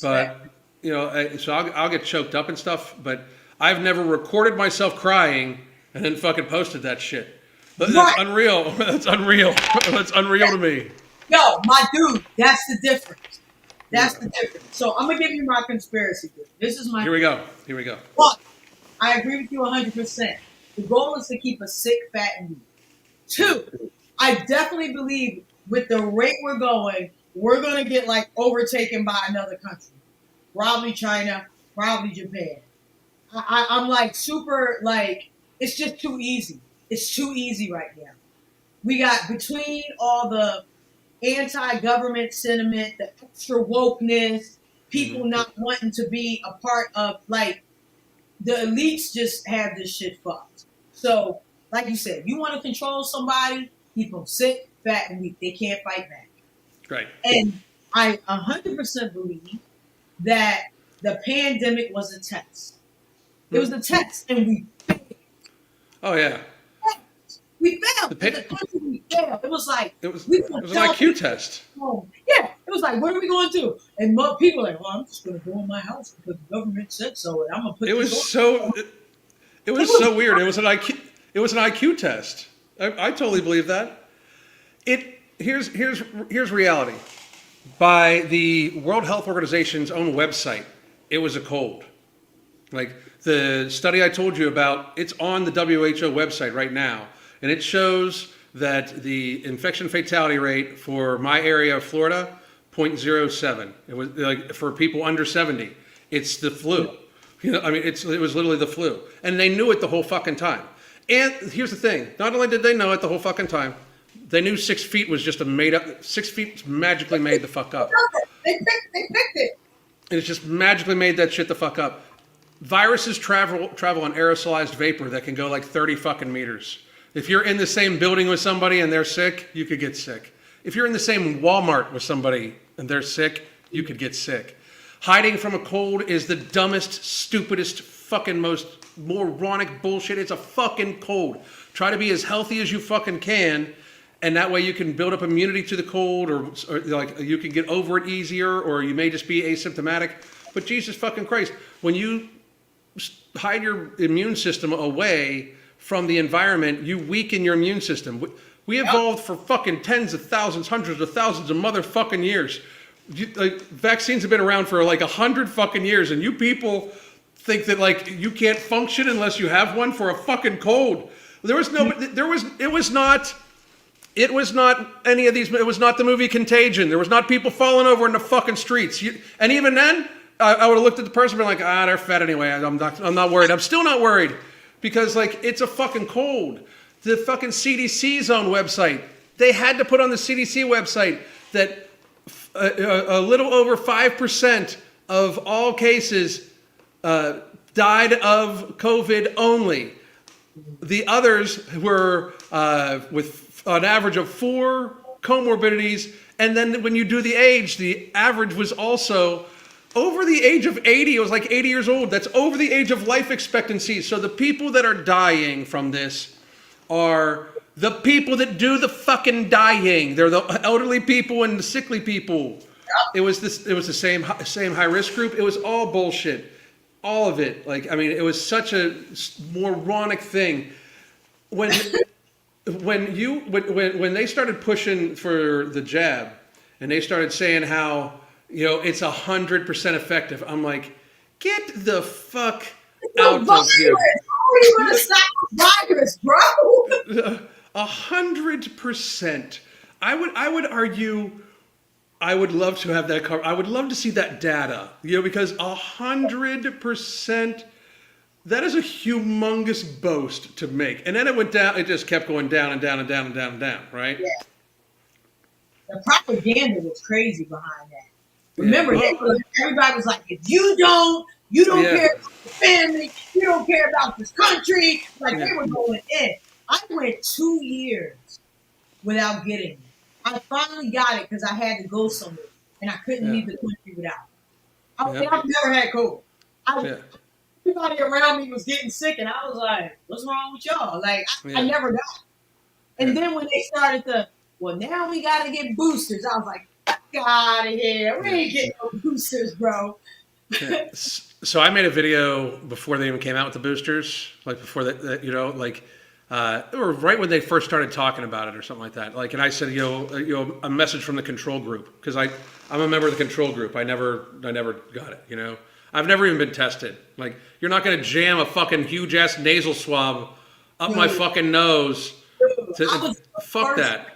But you know, so I'll get choked up and stuff. But I've never recorded myself crying and then fucking posted that shit. That's unreal. That's unreal. That's unreal to me. Yo, my dude, that's the difference. That's the difference. So I'm gonna give you my conspiracy theory. This is my. Here we go. One, I agree with you 100%. The goal is to keep us sick, fat, and weak. Two, I definitely believe with the rate we're going to get like overtaken by another country. Probably China, probably Japan. I'm like super, like, it's just too easy. It's too easy right now. We got between all the anti-government sentiment, the extra wokeness, people not wanting to be a part of, like, the elites just have this shit fucked. So, like you said, you want to control somebody, keep them sick, fat, and weak. They can't fight back. Right. And I 100% believe that the pandemic was a test. It was a test, and we failed. Oh, yeah. We failed. The country, we failed. It was like... It was an IQ test. Yeah. It was like, what are we going to do? And people were like, well, I'm just going to go in my house because the government said so, and I'm going to put It was so weird. It was an IQ test. I totally believe that. Here's reality. By the World Health Organization's own website, it was a cold. Like the study I told you about, it's on the WHO website right now, and it shows that the infection fatality rate for my area of Florida, 0.07. It was like for people under 70, it's the flu. You know, I mean, it was literally the flu, and they knew it the whole fucking time. And here's the thing: not only did they know it the whole fucking time, they knew 6 feet was just a made up. 6 feet magically made the fuck up. They picked it. And it's just magically made that shit the fuck up. Viruses travel on aerosolized vapor that can go like 30 fucking meters. If you're in the same building with somebody and they're sick, you could get sick. If you're in the same Walmart with somebody and they're sick, you could get sick. Hiding from a cold is the dumbest, stupidest, fucking most moronic bullshit. It's a fucking cold. Try to be as healthy as you fucking can, and that way you can build up immunity to the cold, or like you can get over it easier, or you may just be asymptomatic. But Jesus fucking Christ, when you hide your immune system away from the environment, you weaken your immune system. We evolved for fucking tens of thousands, hundreds of thousands of motherfucking years. Vaccines have been around for like 100 fucking years, and you people think that like you can't function unless you have one for a fucking cold. It was not any of these. It was not the movie Contagion. There was not people falling over in the fucking streets. And even then, I would have looked at the person and been like, they're fat anyway. I'm not worried. I'm still not worried because like it's a fucking cold. The fucking CDC's own website, they had to put on the CDC website that a little over 5% of all cases died of COVID only. The others were with an average of 4 comorbidities. And then when you do the age, the average was also over the age of 80. It was like 80 years old. That's over the age of life expectancy. So the people that are dying from this are the people that do the fucking dying. They're the elderly people and the sickly people. It was the same high risk group. It was all bullshit. All of it. Like, I mean, it was such a moronic thing. When they started pushing for the jab and they started saying how, it's 100% effective. I'm like, get the fuck out of here. How are you going to stop the virus, bro? 100%. I would argue. I would love to have that cover. I would love to see that data, because 100%, That is a humongous boast to make. And then it went down, it just kept going down and down and down and down and down, right? Yeah. The propaganda was crazy behind that. Yeah. Remember, everybody was like, if you don't care about the family, you don't care about this country. Like, they were going in. I went 2 years without getting it. I finally got it because I had to go somewhere, and I couldn't leave the country without it. I've never had COVID. Everybody around me was getting sick, and I was like, what's wrong with y'all? Like, I never got it. And then when they started well, now we got to get boosters, I was like, get out of here. We ain't getting no boosters, bro. So I made a video before they even came out with the boosters, like before that, you know, like, or right when they first started talking about it or something like that. Like, and I said, a message from the control group, because I'm a member of the control group. I never got it. You know, I've never even been tested. Like, you're not going to jam a fucking huge ass nasal swab up my fucking nose. Fuck that.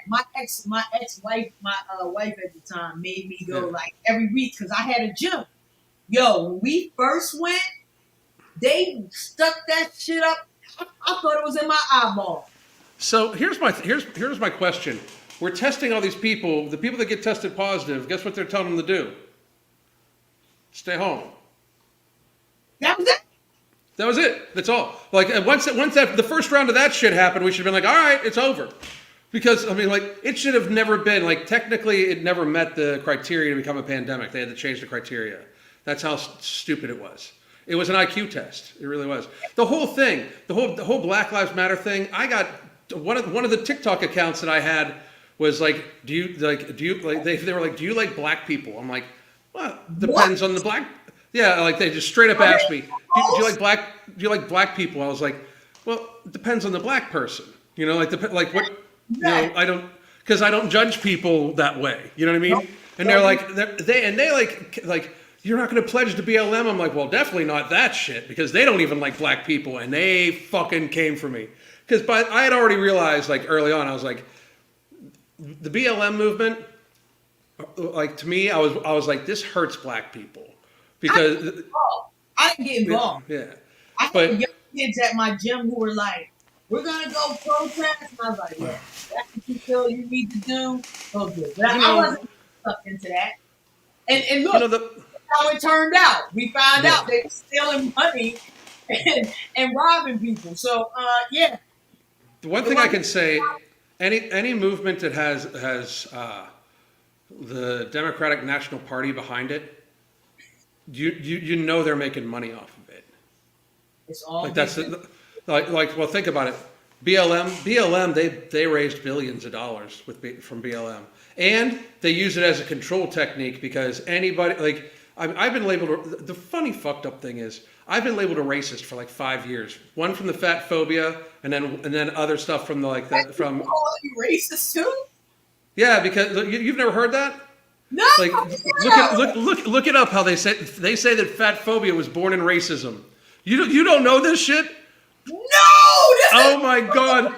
My ex-wife, my wife at the time made me go like every week because I had a gym. Yo, when we first went, they stuck that shit up. I thought it was in my eyeball. So here's my question. We're testing all these people. The people that get tested positive, guess what they're telling them to do? Stay home. That was it. That was it. That's all. Like, once the first round of that shit happened, we should have been like, all right, it's over. Because, I mean, like, it should have never been, like, technically it never met the criteria to become a pandemic. They had to change the criteria. That's how stupid it was. It was an IQ test. It really was. The whole thing, the whole Black Lives Matter thing, I got one of the TikTok accounts that I had was like, do you they were like, do you like black people? I'm like, well, depends on the black. Yeah, like they just straight up asked me, do you like black people? I was like, well, it depends on the black person. You know, like what, you know, I don't judge people that way. You know what I mean? And they're like, they like, you're not going to pledge to BLM? I'm like, well, definitely not that shit, because they don't even like black people, and they fucking came for me. Because I had already realized, like, early on, I was like, the BLM movement, like, to me, I was like, this hurts black people. Because I didn't get involved. Yeah. I had young kids at my gym who were like, we're going to go protest. And I was like, yeah, that's what you feel you need to do. So good. But I wasn't stuck into that. And look, how it turned out. We found out they were stealing money and robbing people. So, The one thing I can say, any movement that has the Democratic National Party behind it, you know they're making money off of it. It's all like that's well, think about it. BLM they raised billions of dollars from BLM, and they use it as a control technique because anybody like. I've been labeled. The funny fucked up thing is I've been labeled a racist for like 5 years. One from the fat phobia, and then other stuff from from. Call you racist too? Yeah, because you've never heard that. No. Like look it up. How they say that fat phobia was born in racism. You don't know this shit? No. Oh my god.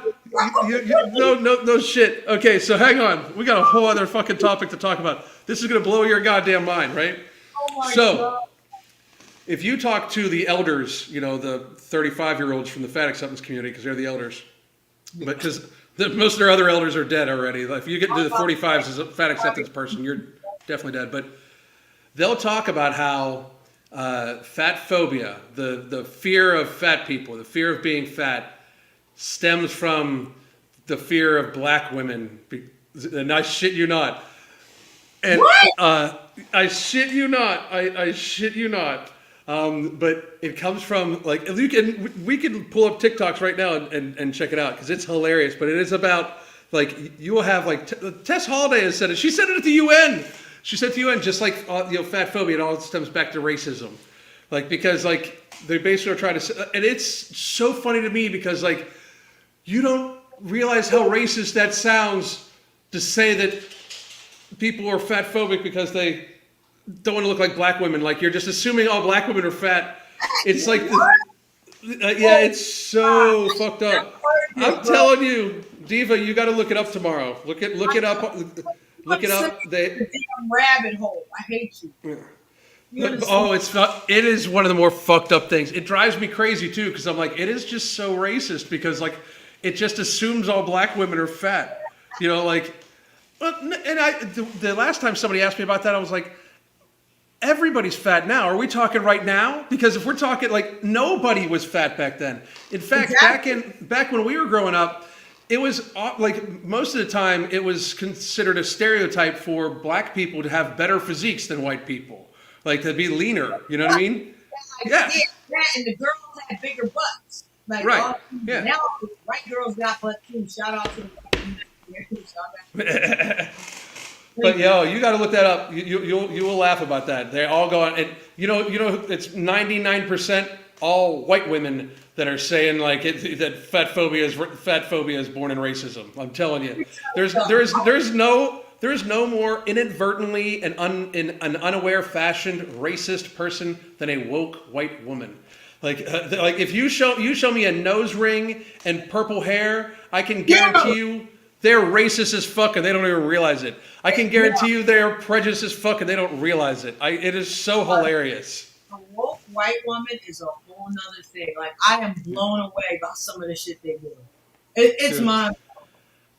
No shit. Okay, so hang on. We got a whole other fucking topic to talk about. This is gonna blow your goddamn mind, right? God. If you talk to the elders, you know, the 35-year-olds from the fat acceptance community, because they're the elders, but because most of their other elders are dead already. Like, if you get to the 45s as a fat acceptance person, you're definitely dead. But they'll talk about how fat phobia, the fear of fat people, the fear of being fat, stems from the fear of black women. And I shit you not. And I shit you not. I shit you not. But it comes from, like, we can pull up TikToks right now and check it out because it's hilarious. But it is about, like, you will have, like, Tess Holliday has said it. She said it at the UN. She said to the UN, just like, fat phobia, it all stems back to racism. Like, because, like, they basically are trying to, and it's so funny to me because, like, you don't realize how racist that sounds to say that people are fat phobic because they don't want to look like black women. Like, you're just assuming all black women are fat. It's like, it's so fucked up. I'm telling you, Diva, you got to look it up tomorrow. Look it up. Look it up. The damn rabbit hole. I hate you. You understand? Oh, it's not. It is one of the more fucked up things. It drives me crazy too because I'm like, it is just so racist because like, it just assumes all black women are fat. You know, like, and the last time somebody asked me about that, I was like, everybody's fat now. Are we talking right now? Because if we're talking like nobody was fat back then. In fact, back when we were growing up, it was like most of the time it was considered a stereotype for black people to have better physiques than white people. Like to be leaner, you know what I mean? Yeah, and the girls had bigger butts. Like, right. Yeah. Now white girls got butt too. Shout out to the white But yo, you got to look that up. You will laugh about that. They all go on, and you know it's 99% all white women that are saying like that fat phobia is born in racism. I'm telling you, there's no more inadvertently and in an unaware fashion racist person than a woke white woman. Like if you show me a nose ring and purple hair, I can guarantee you they're racist as fuck and they don't even realize it. I can guarantee you they're prejudiced as fuck and they don't realize it. It is so hilarious. A woke white woman is a whole nother thing. Like I am blown away by some of the shit they do. It's my.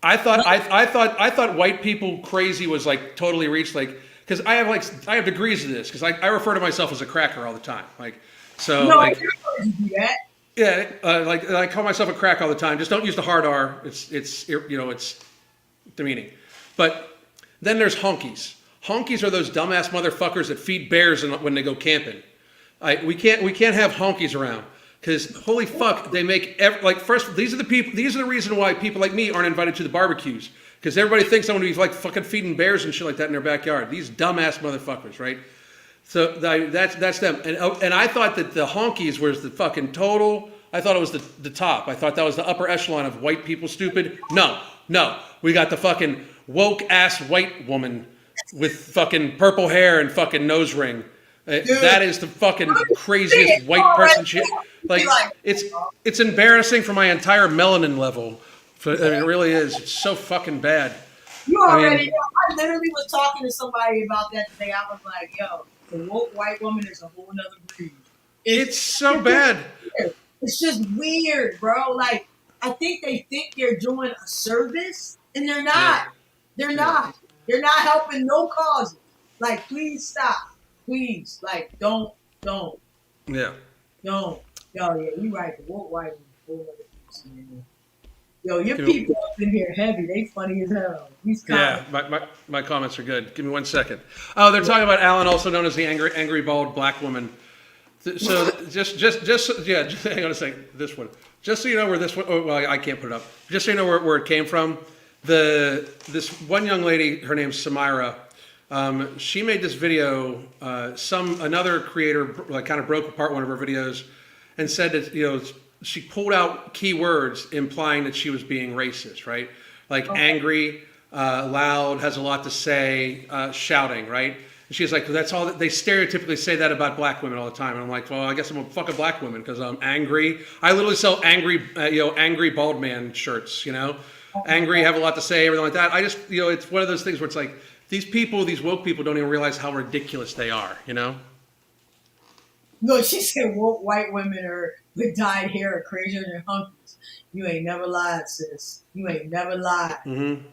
I thought white people crazy was like totally reached like because I have degrees of this because I refer to myself as a cracker all the time like so no, like, I never do that. Yeah, like I call myself a crack all the time. Just don't use the hard R. It's demeaning. But then there's honkies. Honkies are those dumbass motherfuckers that feed bears when they go camping. We can't have honkies around because holy fuck, they make first. These are the reason why people like me aren't invited to the barbecues because everybody thinks I'm gonna be like fucking feeding bears and shit like that in their backyard. These dumbass motherfuckers, right? So that's them. And I thought that the honkies was the fucking total. I thought it was the top. I thought that was the upper echelon of white people stupid. No. We got the fucking woke ass white woman with fucking purple hair and fucking nose ring. That is the fucking craziest white person shit. Like it's embarrassing for my entire melanin level. It really is. It's so fucking bad. You already know. I literally was talking to somebody about that today. I was like, yo, the woke white woman is a whole nother breed. It's so bad. Weird. It's just weird, bro. Like, I think they think they're doing a service, and they're not. Yeah. They're not. They're not helping no causes. Like, please stop. Please. Like, don't. Yeah. Don't. Yo, yeah, you right. The woke white woman. Yo, your people up in here heavy. They funny as hell. Yeah, my comments are good. Give me 1 second. Oh, they're talking about Alan, also known as the angry bald black woman. So just hang on a second. This one, just so you know where this one. Oh, well, I can't put it up. Just so you know where it came from. This one young lady, her name's Samira. She made this video. Another creator kind of broke apart one of her videos, and said that she pulled out keywords implying that she was being racist, right? Like angry, loud, has a lot to say, shouting, right? And she's like, that's all they stereotypically say that about black women all the time. And I'm like, well, I guess I'm a fucking black woman because I'm angry. I literally sell angry bald man shirts, angry, have a lot to say, everything like that. I just, it's one of those things where it's like, these woke people don't even realize how ridiculous they are, No, she said woke white women with dyed hair are crazier than hunkies. You ain't never lied, sis. You ain't never lied. Mm-hmm.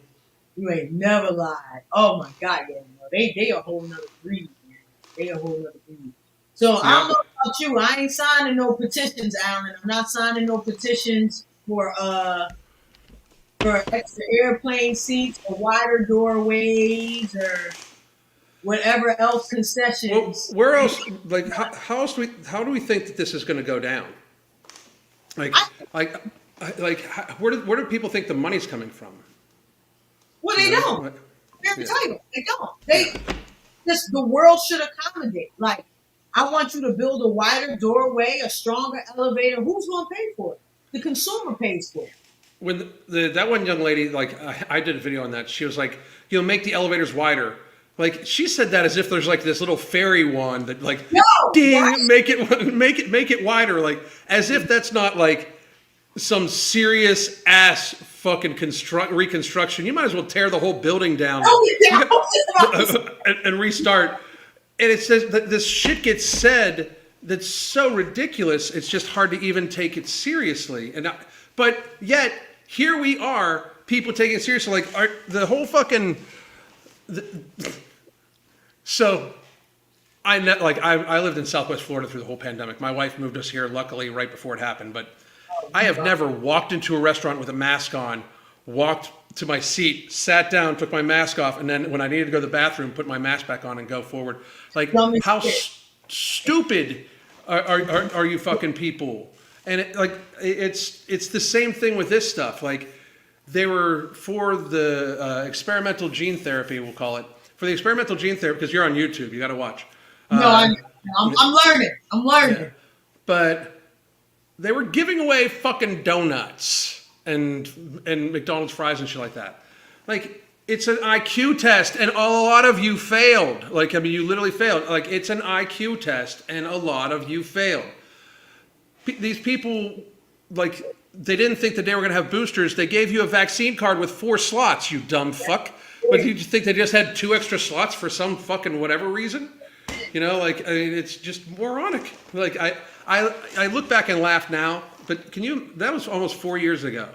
You ain't never lied. Oh my God, yeah. They a whole nother breed, man. They a whole nother breed. So I don't know about you. I ain't signing no petitions, Alan. I'm not signing no petitions for extra airplane seats or wider doorways or whatever else concessions. Well, where else? Like how do we think that this is going to go down? Where do people think the money's coming from? Well, they don't. They're entitled. They don't. The world should accommodate. Like, I want you to build a wider doorway, a stronger elevator. Who's going to pay for it? The consumer pays for it. When that one young lady, I did a video on that. She was like, make the elevators wider. Like, she said that as if there's like this little fairy wand that ding, make it wider. Like, as if that's not like some serious ass fucking reconstruction. You might as well tear the whole building down and restart. and it says that this shit gets said that's so ridiculous. It's just hard to even take it seriously. But yet here we are, people taking it seriously. Like the whole fucking. So I lived in Southwest Florida through the whole pandemic. My wife moved us here, luckily, right before it happened. But I have never walked into a restaurant with a mask on, walked to my seat, sat down, took my mask off, and then when I needed to go to the bathroom, put my mask back on and go forward. Like, how stupid are you fucking people? And it's the same thing with this stuff. Like, they were for the experimental gene therapy, we'll call it. For the experimental gene therapy, because you're on YouTube, you got to watch. No, I'm learning. I'm learning. Yeah. But they were giving away fucking donuts and McDonald's fries and shit like that. Like, it's an IQ test, and a lot of you failed. Like, I mean, you literally failed. Like, it's an IQ test, and a lot of you failed. These people, like, they didn't think that they were going to have boosters. They gave you a vaccine card with 4 slots, you dumb fuck. But do you think they just had 2 extra slots for some fucking whatever reason? You know, like, I mean, it's just moronic. Like, I look back and laugh now, but that was almost 4 years ago.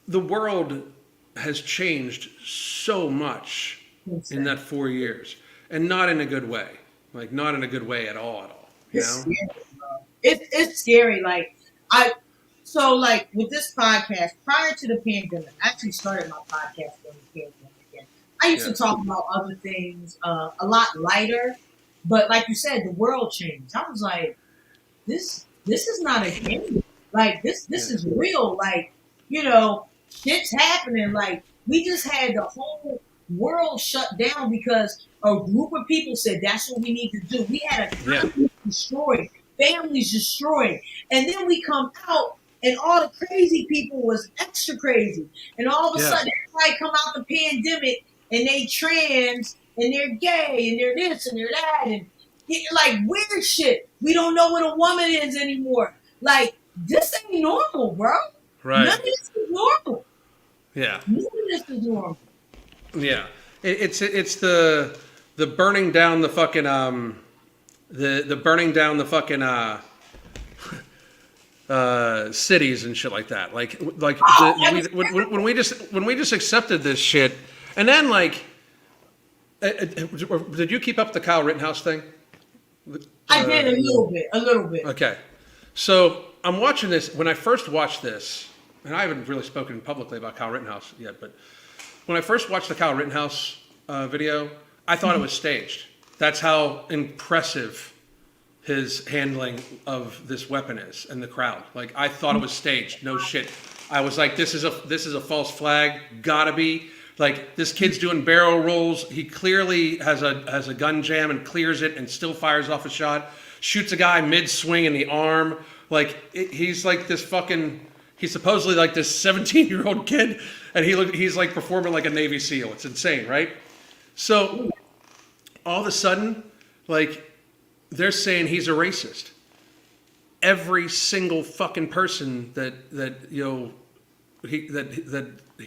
The world has changed so much in that 4 years, and not in a good way. Like, not in a good way at all. You know? Scary, bro. It's scary. So with this podcast, prior to the pandemic, I actually started my podcast during the pandemic. And I used to talk about other things, a lot lighter, but like you said, the world changed. I was like, this is not a game. Like, this is real. Like, you know, shit's happening. Like, we just had the whole world shut down because a group of people said that's what we need to do. We had a country destroyed, families destroyed, and then we come out and all the crazy people was extra crazy, and all of a sudden everybody come out the pandemic and they trans and they're gay and they're this and they're that and like weird shit. We don't know what a woman is anymore. Like, this ain't normal, bro. Right. None of this is normal. Yeah. None of this is normal. Yeah. It's the burning down the fucking the burning down the fucking cities and shit like that. When we just accepted this shit, and then did you keep up the Kyle Rittenhouse thing? I did a little bit. Okay, so I'm watching this. When I first watched this, and I haven't really spoken publicly about Kyle Rittenhouse yet, but when I first watched the Kyle Rittenhouse video, I thought it was staged. That's how impressive his handling of this weapon is and the crowd. Like, I thought it was staged. No shit. I was like, this is a false flag. Gotta be. Like, this kid's doing barrel rolls. He clearly has a gun jam and clears it and still fires off a shot. Shoots a guy mid-swing in the arm. Like, he's like this fucking... He's supposedly like this 17-year-old kid, and he's like performing like a Navy SEAL. It's insane, right? So all of a sudden, like, they're saying he's a racist. Every single fucking person that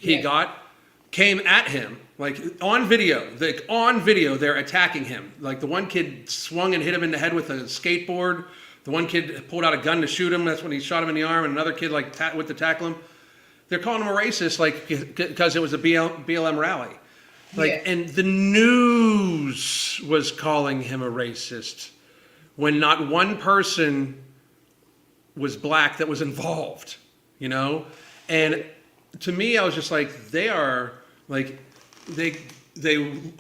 he got came at him, like, on video. They're attacking him. Like, the one kid swung and hit him in the head with a skateboard. The one kid pulled out a gun to shoot him. That's when he shot him in the arm. And another kid went to tackle him. They're calling him a racist, like, because it was a BLM rally. Like, and the news was calling him a racist when not one person was black that was involved, you know? And to me, I was just like, they are, like, they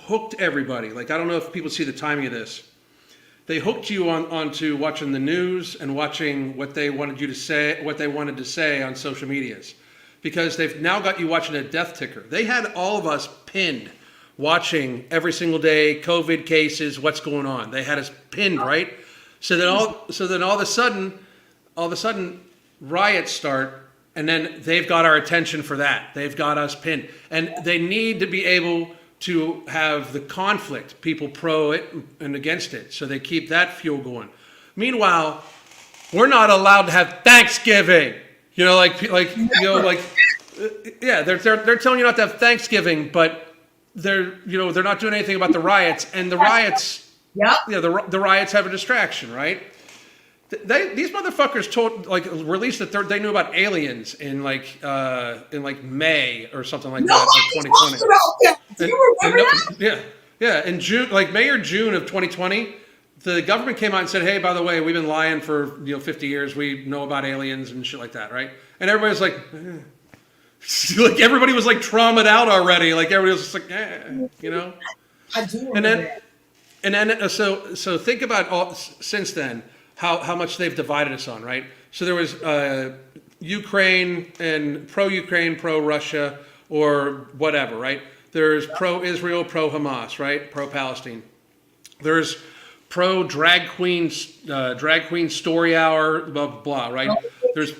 hooked everybody. Like, I don't know if people see the timing of this. They hooked you onto watching the news and watching what they wanted to say on social medias, because they've now got you watching a death ticker. They had all of us pinned, watching every single day, COVID cases, what's going on. They had us pinned, right? So then all of a sudden, riots start, and then they've got our attention for that. They've got us pinned, and they need to be able to have the conflict, people pro it and against it, so they keep that fuel going. Meanwhile, we're not allowed to have Thanksgiving. You know, they're telling you not to have Thanksgiving, but they're not doing anything about the riots, and the riots, Yep. the riots have a distraction, right? These motherfuckers released that they knew about aliens in like May or something like that, Nobody like 2020. talks about that. Do you remember that? Yeah, in June, like May or June of 2020, the government came out and said, "Hey, by the way, we've been lying for 50 years. We know about aliens and shit like that, right?" And everybody was like, like everybody was like traumatized out already. Like everybody was just like, I do remember that. And then so think about since then how much they've divided us on, right? So there was Ukraine and pro-Ukraine, pro-Russia, or whatever, right? There's pro-Israel, pro-Hamas, right? Pro-Palestine. There's pro-drag queen story hour, blah blah blah, right? There's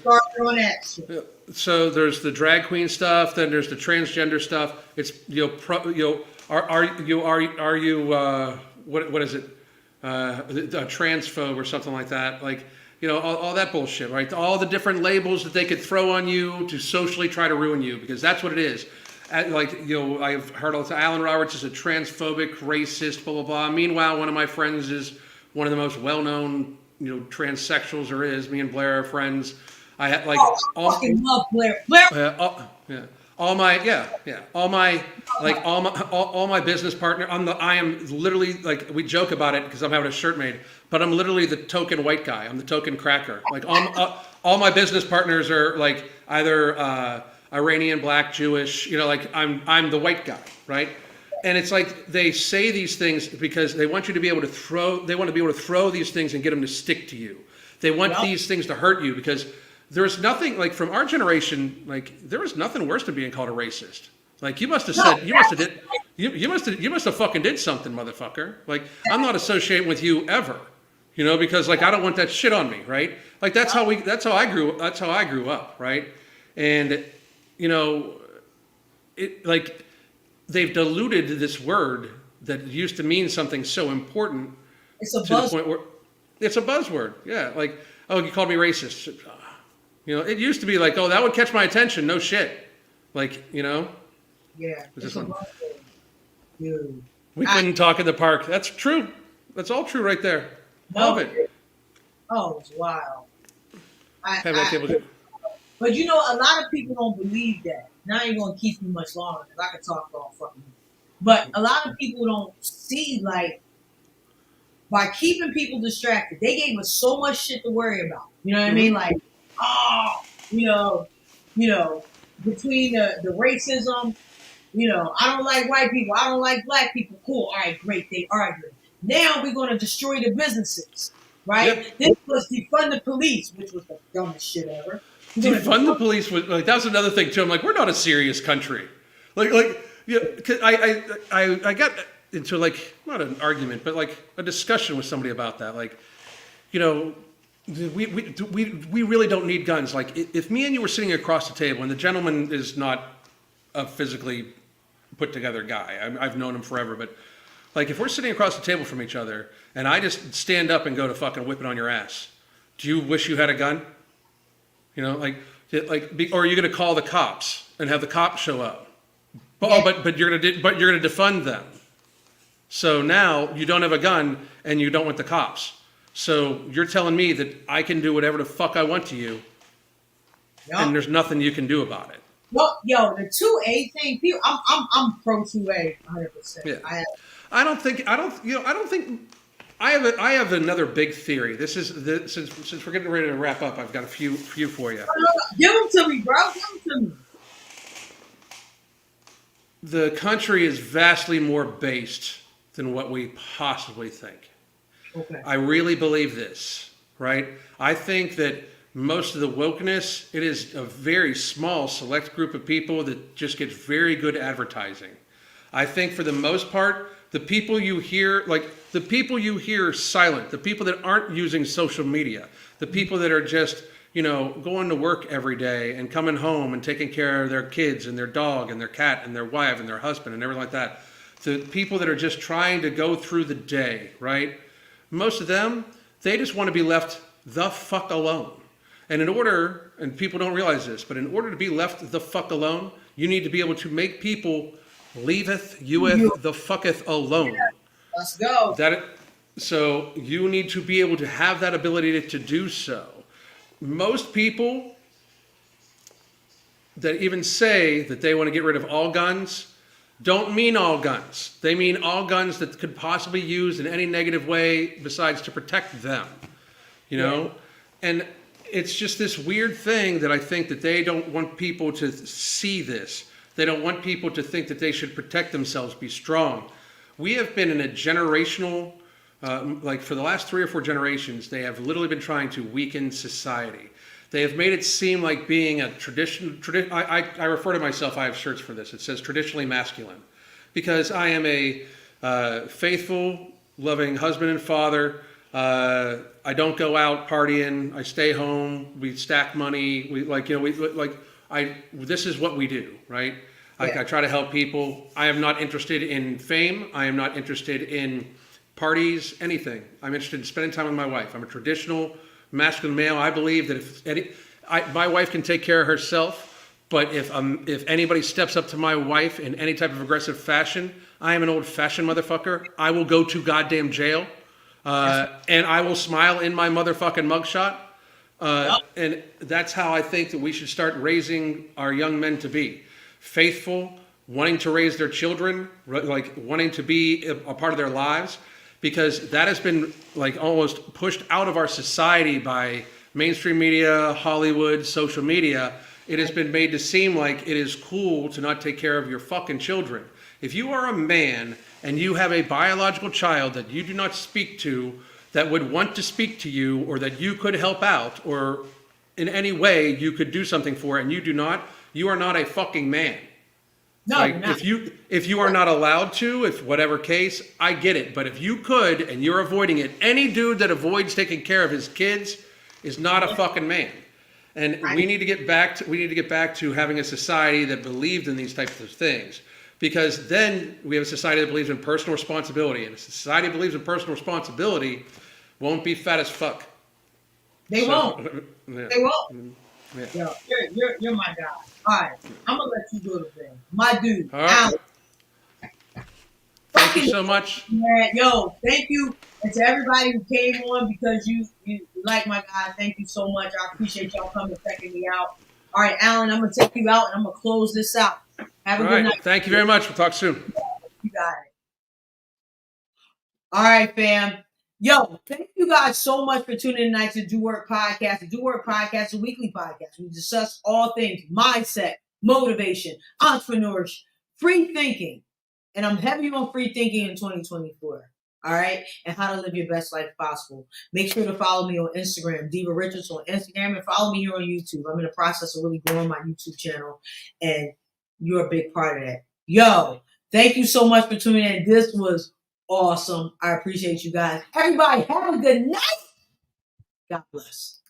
so there's the drag queen stuff, then there's the transgender stuff. It's are you what is it? A transphobe or something like that, like all that bullshit, right? All the different labels that they could throw on you to socially try to ruin you, because that's what it is. I've heard all the time, Alan Roberts is a transphobic, racist, blah blah blah. Meanwhile, one of my friends is one of the most well-known transsexuals there is. Me and Blair are friends. I had like fucking love Blair. Blair. All my business partner. I am literally, like, we joke about it because I'm having a shirt made, but I'm literally the token white guy. I'm the token cracker. Like all my business partners are like either Iranian, black, Jewish. Like I'm the white guy, right? And it's like they say these things because they want you to be able to throw. They want to be able to throw these things and get them to stick to you. They want these things to hurt you because there's nothing, like, from our generation, like, there was nothing worse than being called a racist. Like, you must have said, you must have fucking did something, motherfucker. Like, I'm not associating with you ever, because like I don't want that shit on me, right? Like that's how I grew up, right? And it, like, they've diluted this word that used to mean something so important to the point where it's a buzzword. Yeah, like, oh, you called me racist. It used to be like, oh, that would catch my attention. No shit. Like, Yeah. This one. We couldn't talk in the park. That's true. That's all true right there. All of it. Oh, it's wild. But a lot of people don't believe that. Now I ain't going to keep you much longer because I can talk all fucking. But a lot of people don't see, like, by keeping people distracted, they gave us so much shit to worry about. You know what I mean? Like, between the racism, I don't like white people, I don't like black people. Cool, all right, great, they argue. Now we're going to destroy the businesses, right? Yep. This was defund the police, which was the dumbest shit ever. Defund the police was like, that was another thing too. I'm like, we're not a serious country. Cause I got into, like, not an argument, but like a discussion with somebody about that. Like, we really don't need guns. Like, if me and you were sitting across the table, and the gentleman is not a physically put together guy, I've known him forever, but like, if we're sitting across the table from each other and I just stand up and go to fucking whip it on your ass, do you wish you had a gun? Or are you going to call the cops and have the cops show up? Oh, but you're going to defund them. So now you don't have a gun and you don't want the cops. So you're telling me that I can do whatever the fuck I want to you, and there's nothing you can do about it. Well, the 2A thing, people, I'm pro 2A 100%. Yeah. I have another big theory. Since we're getting ready to wrap up, I've got a few for you. Give them to me, bro. Give them to me. The country is vastly more based than what we possibly think. Okay. I really believe this, right? I think that most of the wokeness, it is a very small select group of people that just gets very good advertising. I think for the most part, the people you hear silent, the people that aren't using social media, the people that are just, going to work every day and coming home and taking care of their kids and their dog and their cat and their wife and their husband and everything like that. The people that are just trying to go through the day, right? Most of them, they just want to be left the fuck alone. And people don't realize this, but in order to be left the fuck alone, you need to be able to make people leaveth youeth the fucketh alone. Let's go. So you need to be able to have that ability to do so. Most people that even say that they want to get rid of all guns don't mean all guns. They mean all guns that could possibly be used in any negative way besides to protect them. You know? Yeah. And it's just this weird thing that I think that they don't want people to see this. They don't want people to think that they should protect themselves, be strong. We have been in a generational, like for the last 3 or 4 generations, they have literally been trying to weaken society. They have made it seem like being a I refer to myself, I have shirts for this. It says traditionally masculine. Because I am a faithful, loving husband and father. I don't go out partying. I stay home. We stack money. This is what we do, right? I try to help people. I am not interested in fame. I am not interested in parties, anything. I'm interested in spending time with my wife. I'm a traditional masculine male. I believe that my wife can take care of herself, but if anybody steps up to my wife in any type of aggressive fashion, I am an old-fashioned motherfucker. I will go to goddamn jail, and I will smile in my motherfucking mugshot. And that's how I think that we should start raising our young men to be. Faithful, wanting to raise their children, like wanting to be a part of their lives. Because that has been like almost pushed out of our society by mainstream media, Hollywood, social media. It has been made to seem like it is cool to not take care of your fucking children. If you are a man and you have a biological child that you do not speak to, that would want to speak to you, or that you could help out, or in any way you could do something for, and you do not, you are not a fucking man. No, like, if you are not allowed to, if whatever case, I get it. But if you could and you're avoiding it, any dude that avoids taking care of his kids is not a fucking man. And we need to get back to having a society that believed in these types of things. Because then we have a society that believes in personal responsibility. And a society that believes in personal responsibility won't be fat as fuck. They won't. Yeah. They won't. Yeah. Yo, you're my guy. All right, I'm gonna let you do the thing, my dude. All right. Thank you so much, man. Yo, thank you, and to everybody who came on because you like my guy. Thank you so much. I appreciate y'all coming and checking me out. All right, Alan, I'm gonna take you out and I'm gonna close this out. Have a good night. Thank you very much. We'll talk soon. You got it. All right, fam. Yo, thank you guys so much for tuning in tonight to Do Work Podcast. The Do Work Podcast is a weekly podcast. We discuss all things mindset, motivation, entrepreneurship, free thinking. And I'm heavy on free thinking in 2024. All right? And how to live your best life possible. Make sure to follow me on Instagram, Diva Richards on Instagram, and follow me here on YouTube. I'm in the process of really growing my YouTube channel, and you're a big part of that. Yo, thank you so much for tuning in. This was awesome. I appreciate you guys. Everybody, have a good night. God bless.